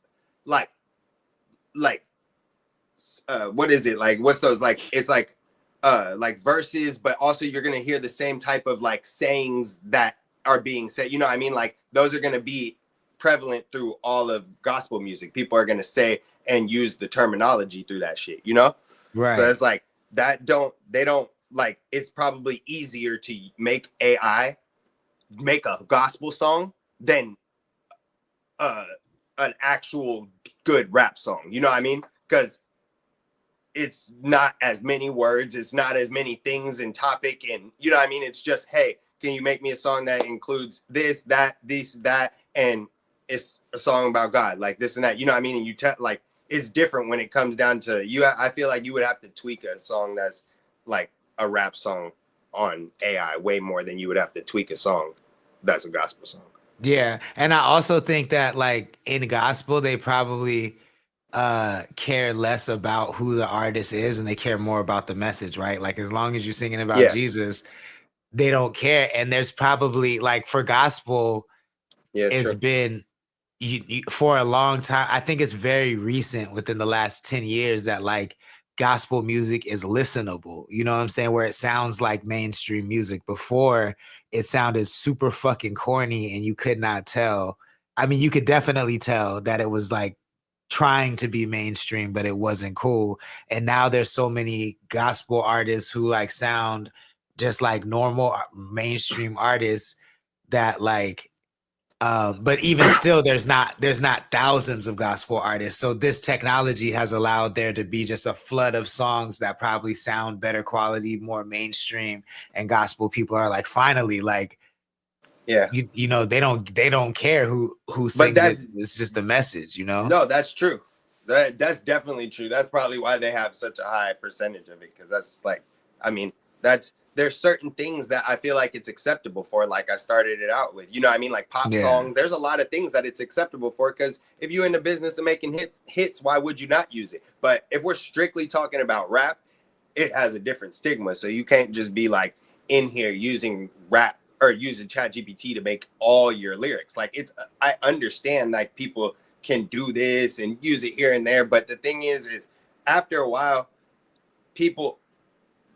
H: like what is it? Like, what's those, like, it's like verses, but also you're gonna hear the same type of like sayings that are being said, you know what I mean? Like those are gonna be prevalent through all of gospel music. People are going to say and use the terminology through that shit, you know?
A: Right.
H: So it's like they don't like, it's probably easier to make AI make a gospel song than an actual good rap song. You know what I mean? Because it's not as many words, it's not as many things in topic, and you know what I mean? It's just, hey, can you make me a song that includes this, that, and it's a song about God, like this and that, you know what I mean? And you like, it's different when it comes down to you. I feel like you would have to tweak a song that's like a rap song on AI way more than you would have to tweak a song that's a gospel song.
A: Yeah. And I also think that like in gospel, they probably care less about who the artist is and they care more about the message, right? Like as long as you're singing about Jesus, they don't care. And there's probably like for gospel, it's been for a long time. I think it's very recent within the last 10 years that like gospel music is listenable. You know what I'm saying? Where it sounds like mainstream music. Before it sounded super fucking corny and you could not tell. I mean, you could definitely tell that it was like trying to be mainstream, but it wasn't cool. And now there's so many gospel artists who like sound just like normal mainstream artists that like, but even still, there's not thousands of gospel artists. So this technology has allowed there to be just a flood of songs that probably sound better quality, more mainstream, and gospel people are like, finally, like, you know, they don't care who sings it. It's just the message, you know?
H: No, that's true. That's definitely true. That's probably why they have such a high percentage of it. Cause that's like, I mean, that's there's certain things that I feel like it's acceptable for, like I started it out with, you know what I mean? Like pop songs, there's a lot of things that it's acceptable for, because if you're in the business of making hits, why would you not use it? But if we're strictly talking about rap, it has a different stigma. So you can't just be like in here using rap or using ChatGPT to make all your lyrics. Like I understand like people can do this and use it here and there. But the thing is after a while, people,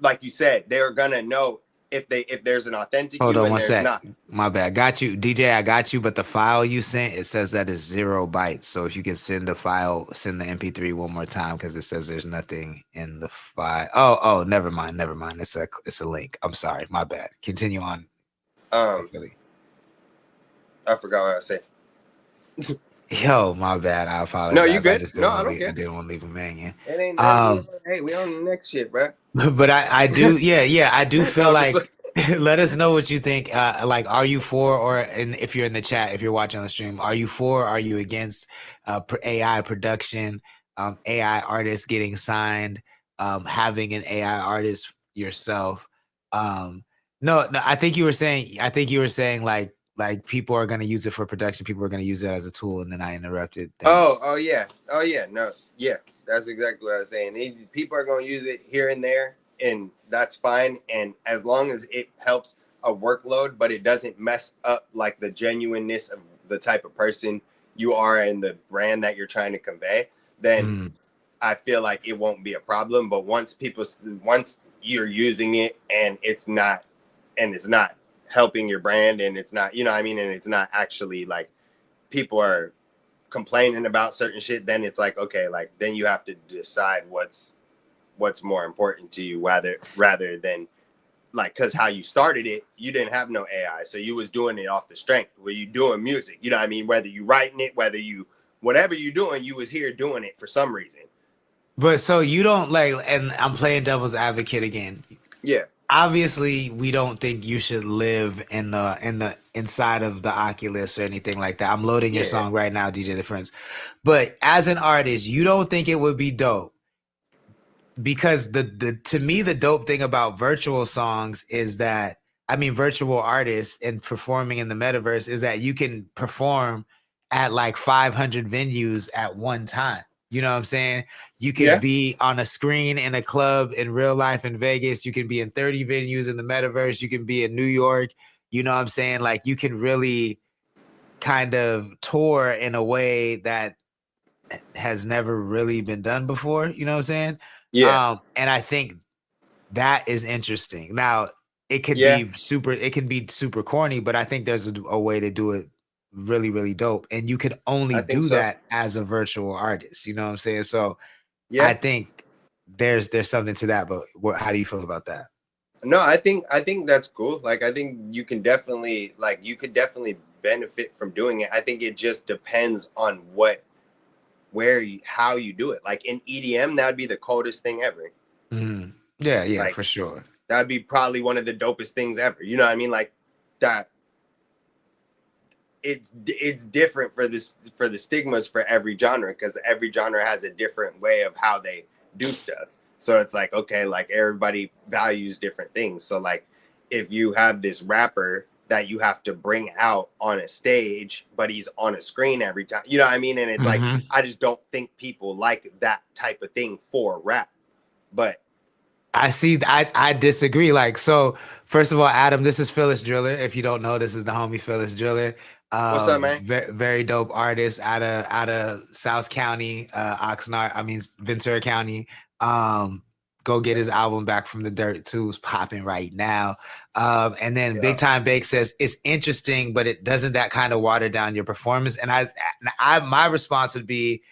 H: like you said, they're gonna know if there's an authentic
A: Hold
H: you
A: on
H: and
A: one
H: there's
A: sec.
H: not.
A: My bad. Got you, DJ. I got you. But the file you sent, it says that is 0 bytes. So if you can send the file, send the MP3 one more time, because it says there's nothing in the file. Oh, never mind. It's a link. I'm sorry. My bad. Continue on.
H: I forgot what I said.
A: Yo, my bad. I apologize.
H: No, you good?
A: I just
H: I don't care.
A: didn't want to leave him hanging.
H: It ain't that. Hey, we on the next shit, bro.
A: But I do, I do feel like, let us know what you think. Like, are you for, if you're in the chat, if you're watching on the stream, are you for, are you against AI production, AI artists getting signed, having an AI artist yourself? No, I think you were saying like people are going to use it for production. People are going to use it as a tool. And then I interrupted.
H: Oh yeah. No, yeah. That's exactly what I was saying. People are going to use it here and there, and that's fine. And as long as it helps a workload, but it doesn't mess up like the genuineness of the type of person you are and the brand that you're trying to convey, then I feel like it won't be a problem. But once you're using it and it's not helping your brand, and it's not, you know what I mean, and it's not actually like people are complaining about certain shit, then it's like, okay, like then you have to decide what's more important to you, rather than like, because how you started it, you didn't have no AI, so you was doing it off the strength where you doing music, you know what I mean, whether you writing it, whatever you doing, you was here doing it for some reason.
A: But so you don't like, and I'm playing devil's advocate again.
H: Yeah.
A: Obviously, we don't think you should live in the inside of the Oculus or anything like that. I'm loading your song right now, DJ The Prince. But as an artist, you don't think it would be dope, because to me the dope thing about virtual songs is that, I mean, virtual artists and performing in the metaverse, is that you can perform at like 500 venues at one time. You know what I'm saying? You can be on a screen in a club in real life in Vegas. You can be in 30 venues in the metaverse. You can be in New York. You know what I'm saying? Like, you can really kind of tour in a way that has never really been done before. You know what I'm saying?
H: Yeah.
A: And I think that is interesting. Now, it could be super corny, but I think there's a way to do it really, really dope. And you could only do that as a virtual artist. You know what I'm saying? So I think there's something to that. But how do you feel about that?
H: No, I think that's cool. Like, I think you could definitely benefit from doing it. I think it just depends on how you do it. Like in EDM, that would be the coldest thing ever.
A: Yeah,
H: like,
A: for sure.
H: That'd be probably one of the dopest things ever. You know what I mean? Like that. It's different for the stigmas for every genre, because every genre has a different way of how they do stuff. So it's like, okay, like everybody values different things. So like if you have this rapper that you have to bring out on a stage, but he's on a screen every time, you know what I mean? And it's like, I just don't think people like that type of thing for rap. But
A: I disagree. Like, so first of all, Adam, this is Phyllis Driller. If you don't know, this is the homie Phyllis Driller.
H: What's up, man?
A: Very dope artist out of South County, Ventura County. Go get his album Back from the Dirt too. It's popping right now. And then Big Time Bake says it's interesting, but it doesn't that kind of water down your performance. And my response would be,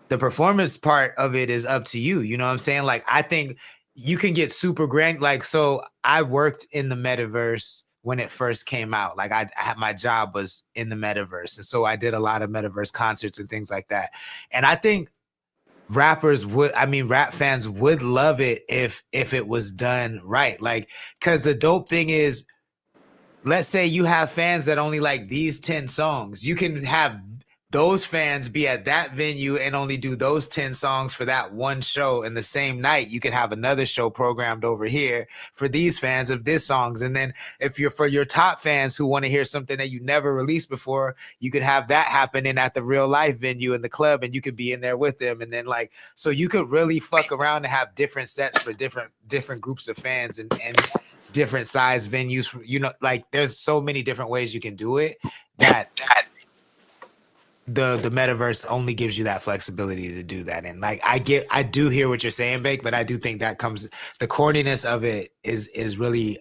A: the performance part of it is up to you. You know what I'm saying? Like, I think you can get super grand. Like, so I worked in the metaverse when it first came out. Like, I had, my job was in the metaverse. And so I did a lot of metaverse concerts and things like that. And I think rap fans would love it if it was done right. Like, cause the dope thing is, let's say you have fans that only like these 10 songs. You can have those fans be at that venue and only do those 10 songs for that one show. And the same night, you could have another show programmed over here for these fans of this songs. And then if you're for your top fans who want to hear something that you never released before, you could have that happening at the real life venue in the club, and you could be in there with them. And then like, so you could really fuck around and have different sets for different groups of fans and different size venues. You know, like there's so many different ways you can do it that the metaverse only gives you that flexibility to do that. And like I do hear what you're saying, Bake, but I do think that the corniness of it is really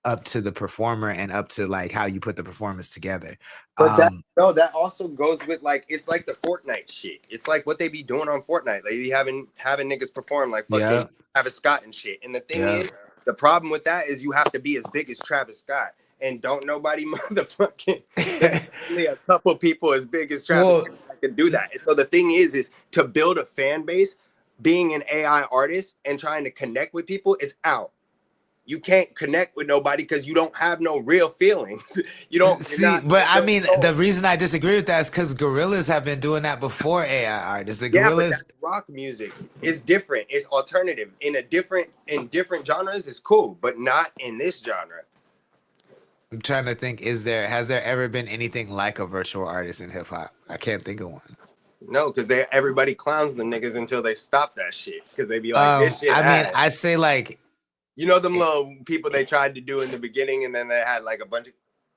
A: up to the performer and up to like how you put the performance together.
H: But that also goes with like, it's like the Fortnite shit. It's like what they be doing on Fortnite. They be having niggas perform like fucking Travis Scott and shit. And the thing is, the problem with that is you have to be as big as Travis Scott. And don't nobody motherfucking only a couple people as big as Travis Scott can do that. And so the thing is to build a fan base, being an AI artist and trying to connect with people is out. You can't connect with nobody because you don't have no real feelings. You don't see,
A: I mean, the reason I disagree with that is because gorillas have been doing that before AI artists. The gorillas,
H: but that's rock music is different. It's alternative in different genres. It's cool, but not in this genre.
A: I'm trying to think, has there ever been anything like a virtual artist in hip hop? I can't think of one.
H: No, because everybody clowns the niggas until they stop that shit. Because they be like, this shit.
A: I mean, I'd say like,
H: you know, them little people they tried to do in the beginning, and then they had like a bunch of,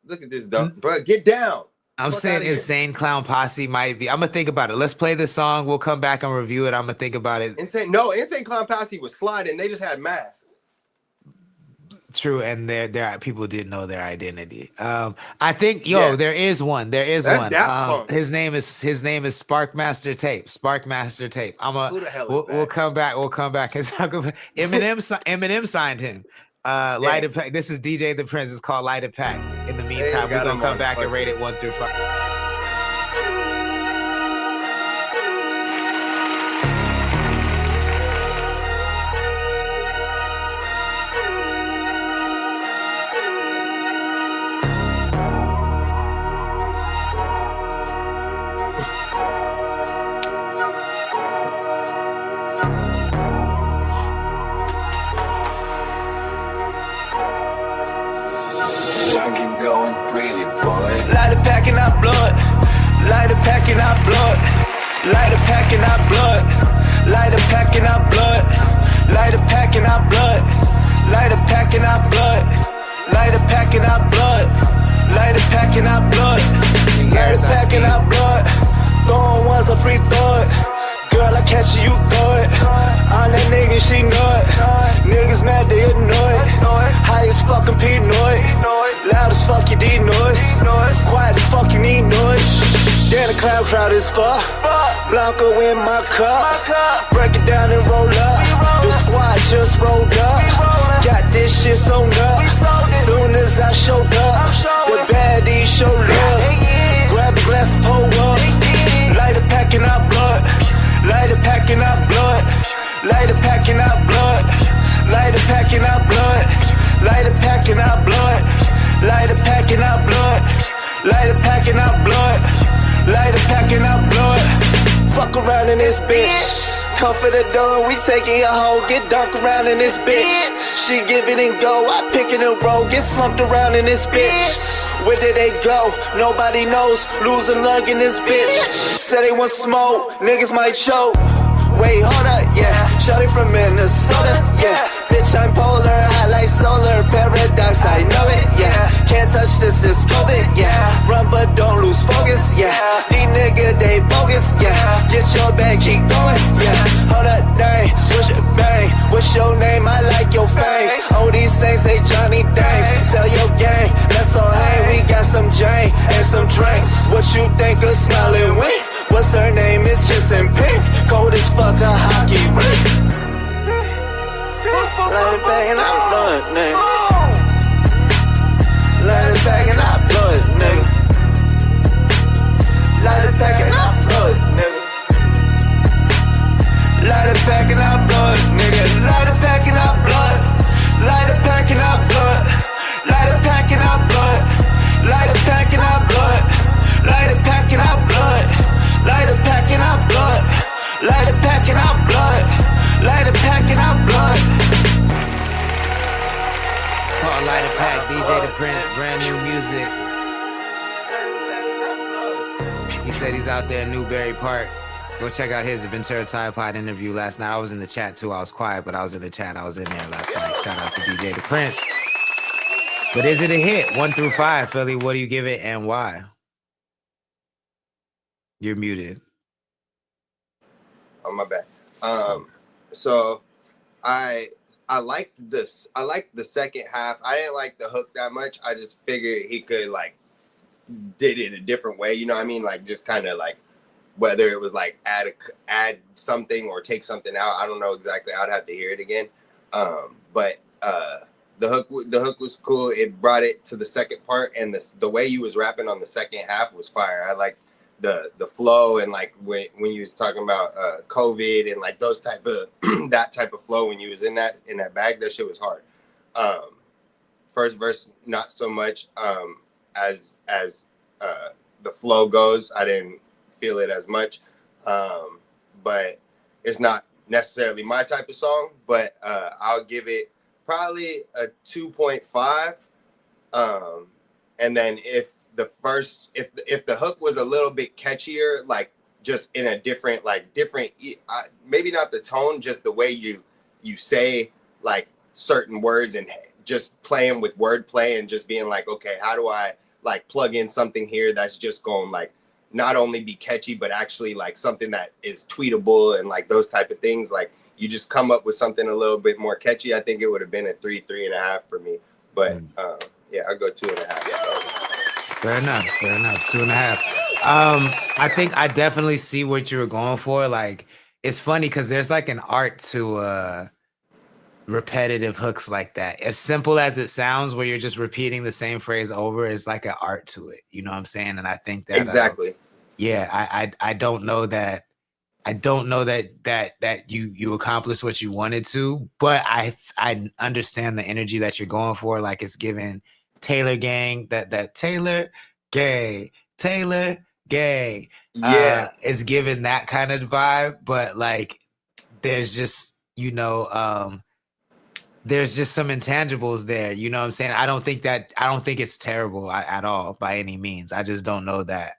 H: look at this dumb, bro, get down.
A: I'm saying Insane Clown Posse might be. I'm gonna think about it. Let's play this song. We'll come back and review it. I'm gonna think about it.
H: Insane Clown Posse was sliding. They just had masks.
A: True, and there people didn't know their identity. I think there is one. That's one. His name is Sparkmaster Tape. Sparkmaster Tape.
H: Who the hell is that?
A: We'll come back and talk about Eminem signed him. Light of Pack. This is DJ The Prince. It's called Light of Pack. In the meantime, we're gonna come back and rate it 1 through 5.
B: Packing our blood, lighter packing our blood, lighter packing our blood, lighter packing our blood, lighter packing our blood, lighter packing our blood, lighter packing our blood, lighter packing our blood, lighter packing our blood. Throwing one's a free throw it. Girl, I catch you throw it. On that nigga, she know it. Niggas mad, they annoyed. High as fucking Pinoy. Loud as fuck, you need noise. Quiet as fuck, you need noise. Then the crowd is fuck. Blanco in my cup. Break it down and roll up. The squad just rolled up. Got this shit sewn up. Soon as I showed up, the baddies showed up. Grab a glass and pull up. Lighter packing our blood. Lighter packing our blood. Lighter packing our blood. Lighter packing our blood. Lighter packing our blood. Lighter packing our blood. Lighter packing our blood. Lighter packing our blood. Fuck around in this bitch. Come for the door, we taking a hoe. Get dunk around in this bitch. She give it and go, I pick it and roll. Get slumped around in this bitch. Where did they go? Nobody knows. Losing lug in this bitch. Said they want smoke, niggas might choke. Wait, hold up, yeah. Shawty from Minnesota, yeah. Bitch, I'm polar, high like solar. Paradox, I know it, yeah. Can't touch this COVID, yeah. Run but don't lose focus, yeah. These niggas, they bogus, yeah. Get your bag, keep going, yeah. Hold up, dang, what's your bang? What's your name? I like your face. Oh, these things say Johnny Dang. Sell your gang, let's all hang. We got some Jane and some drinks. What you think of smiling wink? What's her name? It's Kissing Pink. Cold as fuck, a hockey rink. Light it back in our blood, nigga. Light it back in our blood, nigga. Light it back in our blood, nigga. Light it back in our blood, nigga. Light it back in our blood. Light it back in our blood. Light it back in our blood. Light it back in our blood. Light it back in our blood.
A: He said he's out there in Newberry Park. Go check out his Ventura Tide Pod interview last night. I was in the chat too. I was quiet, but I was in the chat. I was in there last night. Shout out to DJ The Prince. But is it a hit? 1 through 5, Philly. What do you give it and why? You're muted.
H: Oh, my bad. So I liked this. I liked the second half. I didn't like the hook that much. I just figured he could like did it a different way. You know what I mean? Like just kind of like whether it was like add something or take something out. I don't know exactly. I'd have to hear it again. But the hook was cool. It brought it to the second part, and the way you was rapping on the second half was fire. I like the flow, and like when you was talking about COVID and like those type of that type of flow when you was in that bag, that shit was hard. First verse not so much. As the flow goes, I didn't feel it as much. But it's not necessarily my type of song, but I'll give it probably a 2.5. And then if the hook was a little bit catchier, like just in a different maybe not the tone, just the way you say like certain words and just playing with wordplay and just being like, okay, how do I like plug in something here that's just going like not only be catchy, but actually like something that is tweetable and like those type of things. Like you just come up with something a little bit more catchy. I think it would have been a 3.5 for me. But yeah, I'll go 2.5. Yeah.
A: Fair enough. 2.5. I think I definitely see what you were going for. Like, it's funny because there's like an art to repetitive hooks like that. As simple as it sounds, where you're just repeating the same phrase over, is like an art to it. You know what I'm saying? And I think that
H: exactly.
A: I don't know that. I don't know that you accomplished what you wanted to, but I understand the energy that you're going for. Like it's giving Taylor Gang that Taylor Gay.
H: Yeah,
A: it's giving that kind of vibe, but like there's just there's just some intangibles there. You know what I'm saying? I don't think it's terrible at all by any means. I just don't know that.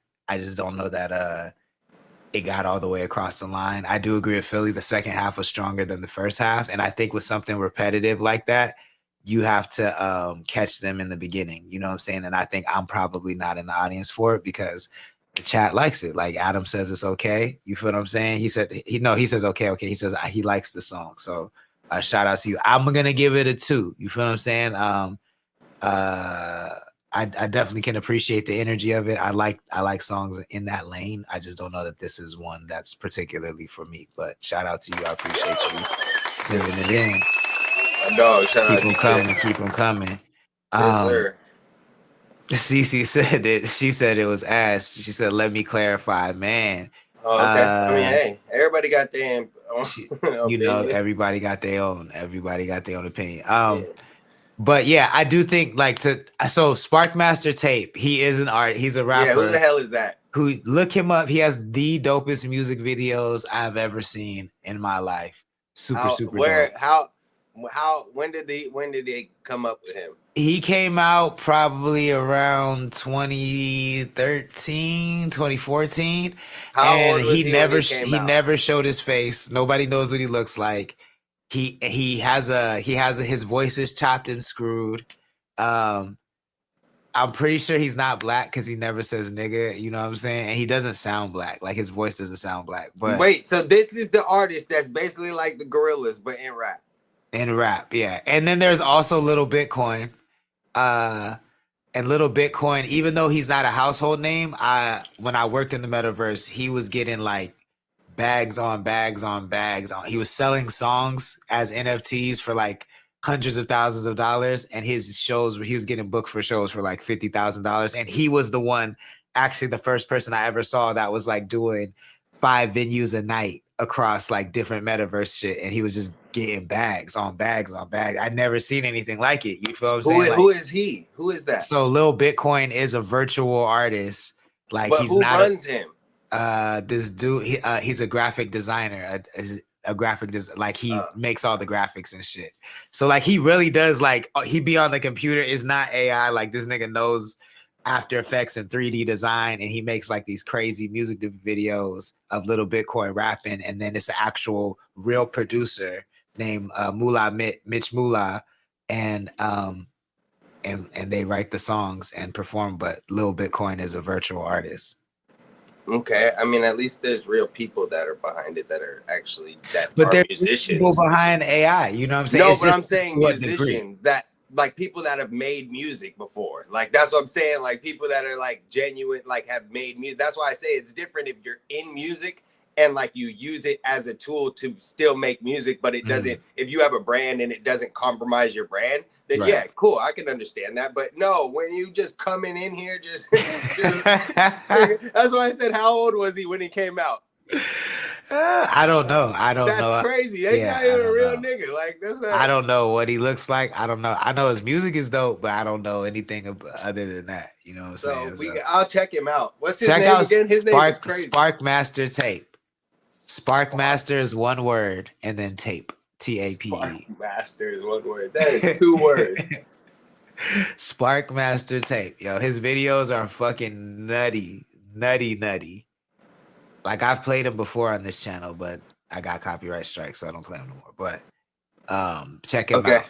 A: It got all the way across the line. I do agree with Philly. The second half was stronger than the first half. And I think with something repetitive like that, you have to catch them in the beginning. You know what I'm saying? And I think I'm probably not in the audience for it because the chat likes it. Like Adam says it's okay. You feel what I'm saying? He says okay. He says he likes the song. So shout out to you. I'm going to give it a 2. You feel what I'm saying? I definitely can appreciate the energy of it. I like songs in that lane. I just don't know that this is one that's particularly for me. But shout out to you. I appreciate you sending it in.
H: No, shout out.
A: Keep them coming.
H: Yes, sir.
A: Cece said it. She said it was ass. She said, "Let me clarify, man."
H: Oh, okay. I mean, hey, everybody got their own.
A: Everybody got their own. opinion. But yeah, I do think so Sparkmaster Tape, he is an art. He's a rapper.
H: Yeah, who the hell is that?
A: Look him up. He has the dopest music videos I've ever seen in my life. Super dope.
H: When did they come up with him?
A: He came out probably around 2013, 2014.
H: How old was
A: he never
H: out?
A: showed his face. Nobody knows what he looks like. He has his voice is chopped and screwed. I'm pretty sure he's not black because he never says nigga, you know what I'm saying? And he doesn't sound black. Like his voice doesn't sound black. But
H: wait, so this is the artist that's basically like the Gorillas, but in rap.
A: In rap, yeah. And then there's also Little Bitcoin. And Little Bitcoin, even though he's not a household name, when I worked in the metaverse, he was getting like bags on bags on bags on. He was selling songs as NFTs for like hundreds of thousands of dollars, and his shows where he was getting booked for shows for like $50,000. And he was the one, actually the first person I ever saw that was like doing 5 venues a night across like different metaverse shit, and he was just getting bags on bags on bags. I'd never seen anything like it. You feel what I'm saying?
H: Who is he? Who is that?
A: So Lil Bitcoin is a virtual artist. Like,
H: but
A: he's
H: who
A: not
H: runs him?
A: This dude, he's a graphic designer, a graphic like he makes all the graphics and shit. So like he really does, like he be on the computer. Is not AI. Like this nigga knows After Effects and 3D design, and he makes like these crazy music videos of Little Bitcoin rapping, and then it's an actual real producer named Mitch Mullah, and they write the songs and perform, but Little Bitcoin is a virtual artist.
H: Okay, I mean, at least there's real people that are behind it that are actually
A: but
H: are
A: there's
H: musicians.
A: People behind AI, you know what I'm saying?
H: No,
A: it's
H: but I'm saying musicians that like people that have made music before. Like that's what I'm saying. Like people that are like genuine, like have made music. That's why I say it's different if you're in music and like you use it as a tool to still make music, but it doesn't. If you have a brand and it doesn't compromise your brand, then yeah, cool, I can understand that. But no, when you just coming in here, just that's why I said, how old was he when he came out?
A: I don't know.
H: That's crazy. Ain't not even a real nigga. Like that's not.
A: I don't know what he looks like. I don't know. I know his music is dope, but I don't know anything other than that. You know what I'm saying?
H: So I'll check him out. What's his name again? His name is crazy.
A: Sparkmaster Tape. Sparkmaster is one word, and then tape. TAPE.
H: Sparkmaster is one word. That is 2 words.
A: Sparkmaster Tape. Yo, his videos are fucking nutty. Like I've played him before on this channel, but I got copyright strikes, so I don't play him no more. But check him out.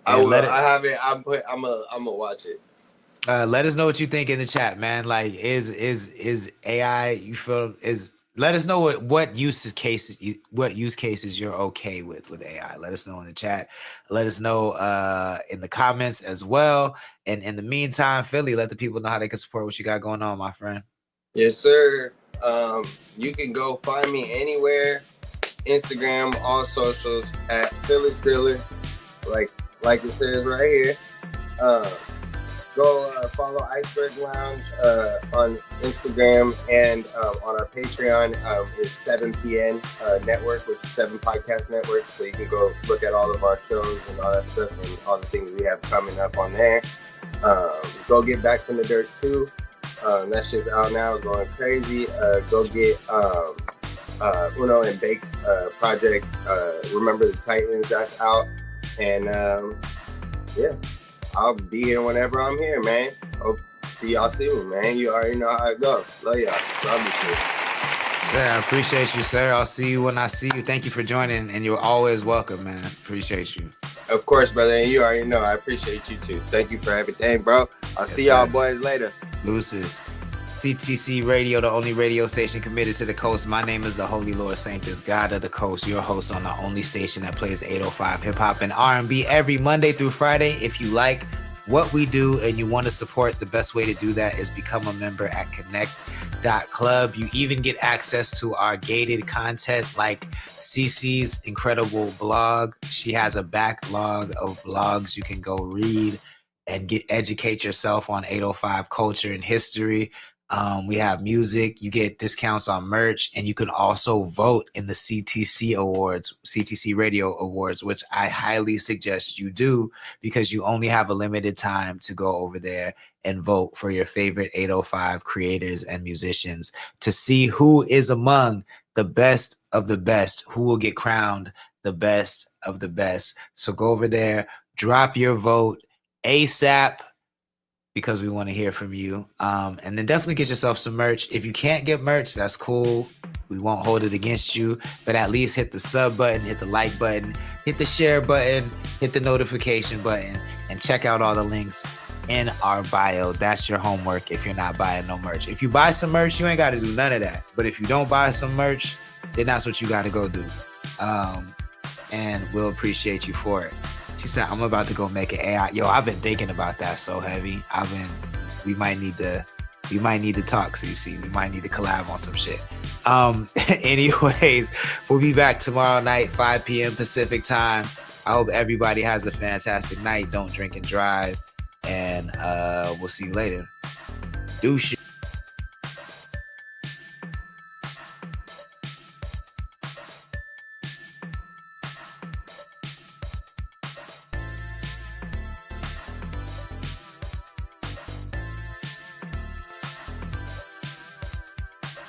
H: I have it. I'm gonna watch it.
A: Let us know what you think in the chat, man. Like, is AI? You feel is? Let us know what use cases you're okay with AI. Let us know in the chat. Let us know in the comments as well. And in the meantime, Philly, let the people know how they can support what you got going on, my friend.
H: Yes, sir. You can go find me anywhere, Instagram, all socials at Phyllis Driller, like it says right here. Go follow Iceberg Lounge on Instagram and on our Patreon. It's 7PN Network, which is 7 Podcast Network. So you can go look at all of our shows and all that stuff and all the things we have coming up on there. Go get Back from the Dirt 2. That shit's out now, going crazy. Go get Uno and Bake's project, Remember the Titans, that's out. And yeah, I'll be here whenever I'm here, man. Hope see y'all soon, man. You already know how it goes. Love y'all. Love you, shit.
A: Sir, I appreciate you, sir. I'll see you when I see you. Thank you for joining, and you're always welcome, man. Appreciate you.
H: Of course, brother, and you already know I appreciate you too. Thank you for everything, bro. I'll see y'all boys later.
A: Deuces. CTC Radio, the only radio station committed to the coast. My name is the Holy Lord Sanctus, God of the Coast, your host on the only station that plays 805 hip-hop and R&B every Monday through Friday. If you like what we do and you want to support, the best way to do that is become a member at connect.club. You even get access to our gated content like Cece's incredible blog. She has a backlog of blogs you can go read and educate yourself on 805 culture and history. We have music, you get discounts on merch, and you can also vote in the CTC Awards, CTC Radio Awards, which I highly suggest you do because you only have a limited time to go over there and vote for your favorite 805 creators and musicians to see who is among the best of the best, who will get crowned the best of the best. So go over there, drop your vote ASAP, because we want to hear from you. And then definitely get yourself some merch. If you can't get merch, that's cool. We won't hold it against you, but at least hit the sub button, hit the like button, hit the share button, hit the notification button, and check out all the links in our bio. That's your homework if you're not buying no merch. If you buy some merch, you ain't got to do none of that. But if you don't buy some merch, then that's what you got to go do. And we'll appreciate you for it. She said, I'm about to go make an AI. Yo, I've been thinking about that so heavy. We might need to talk, CC. We might need to collab on some shit. Anyways, we'll be back tomorrow night, 5 p.m. Pacific time. I hope everybody has a fantastic night. Don't drink and drive. And we'll see you later. Do shit.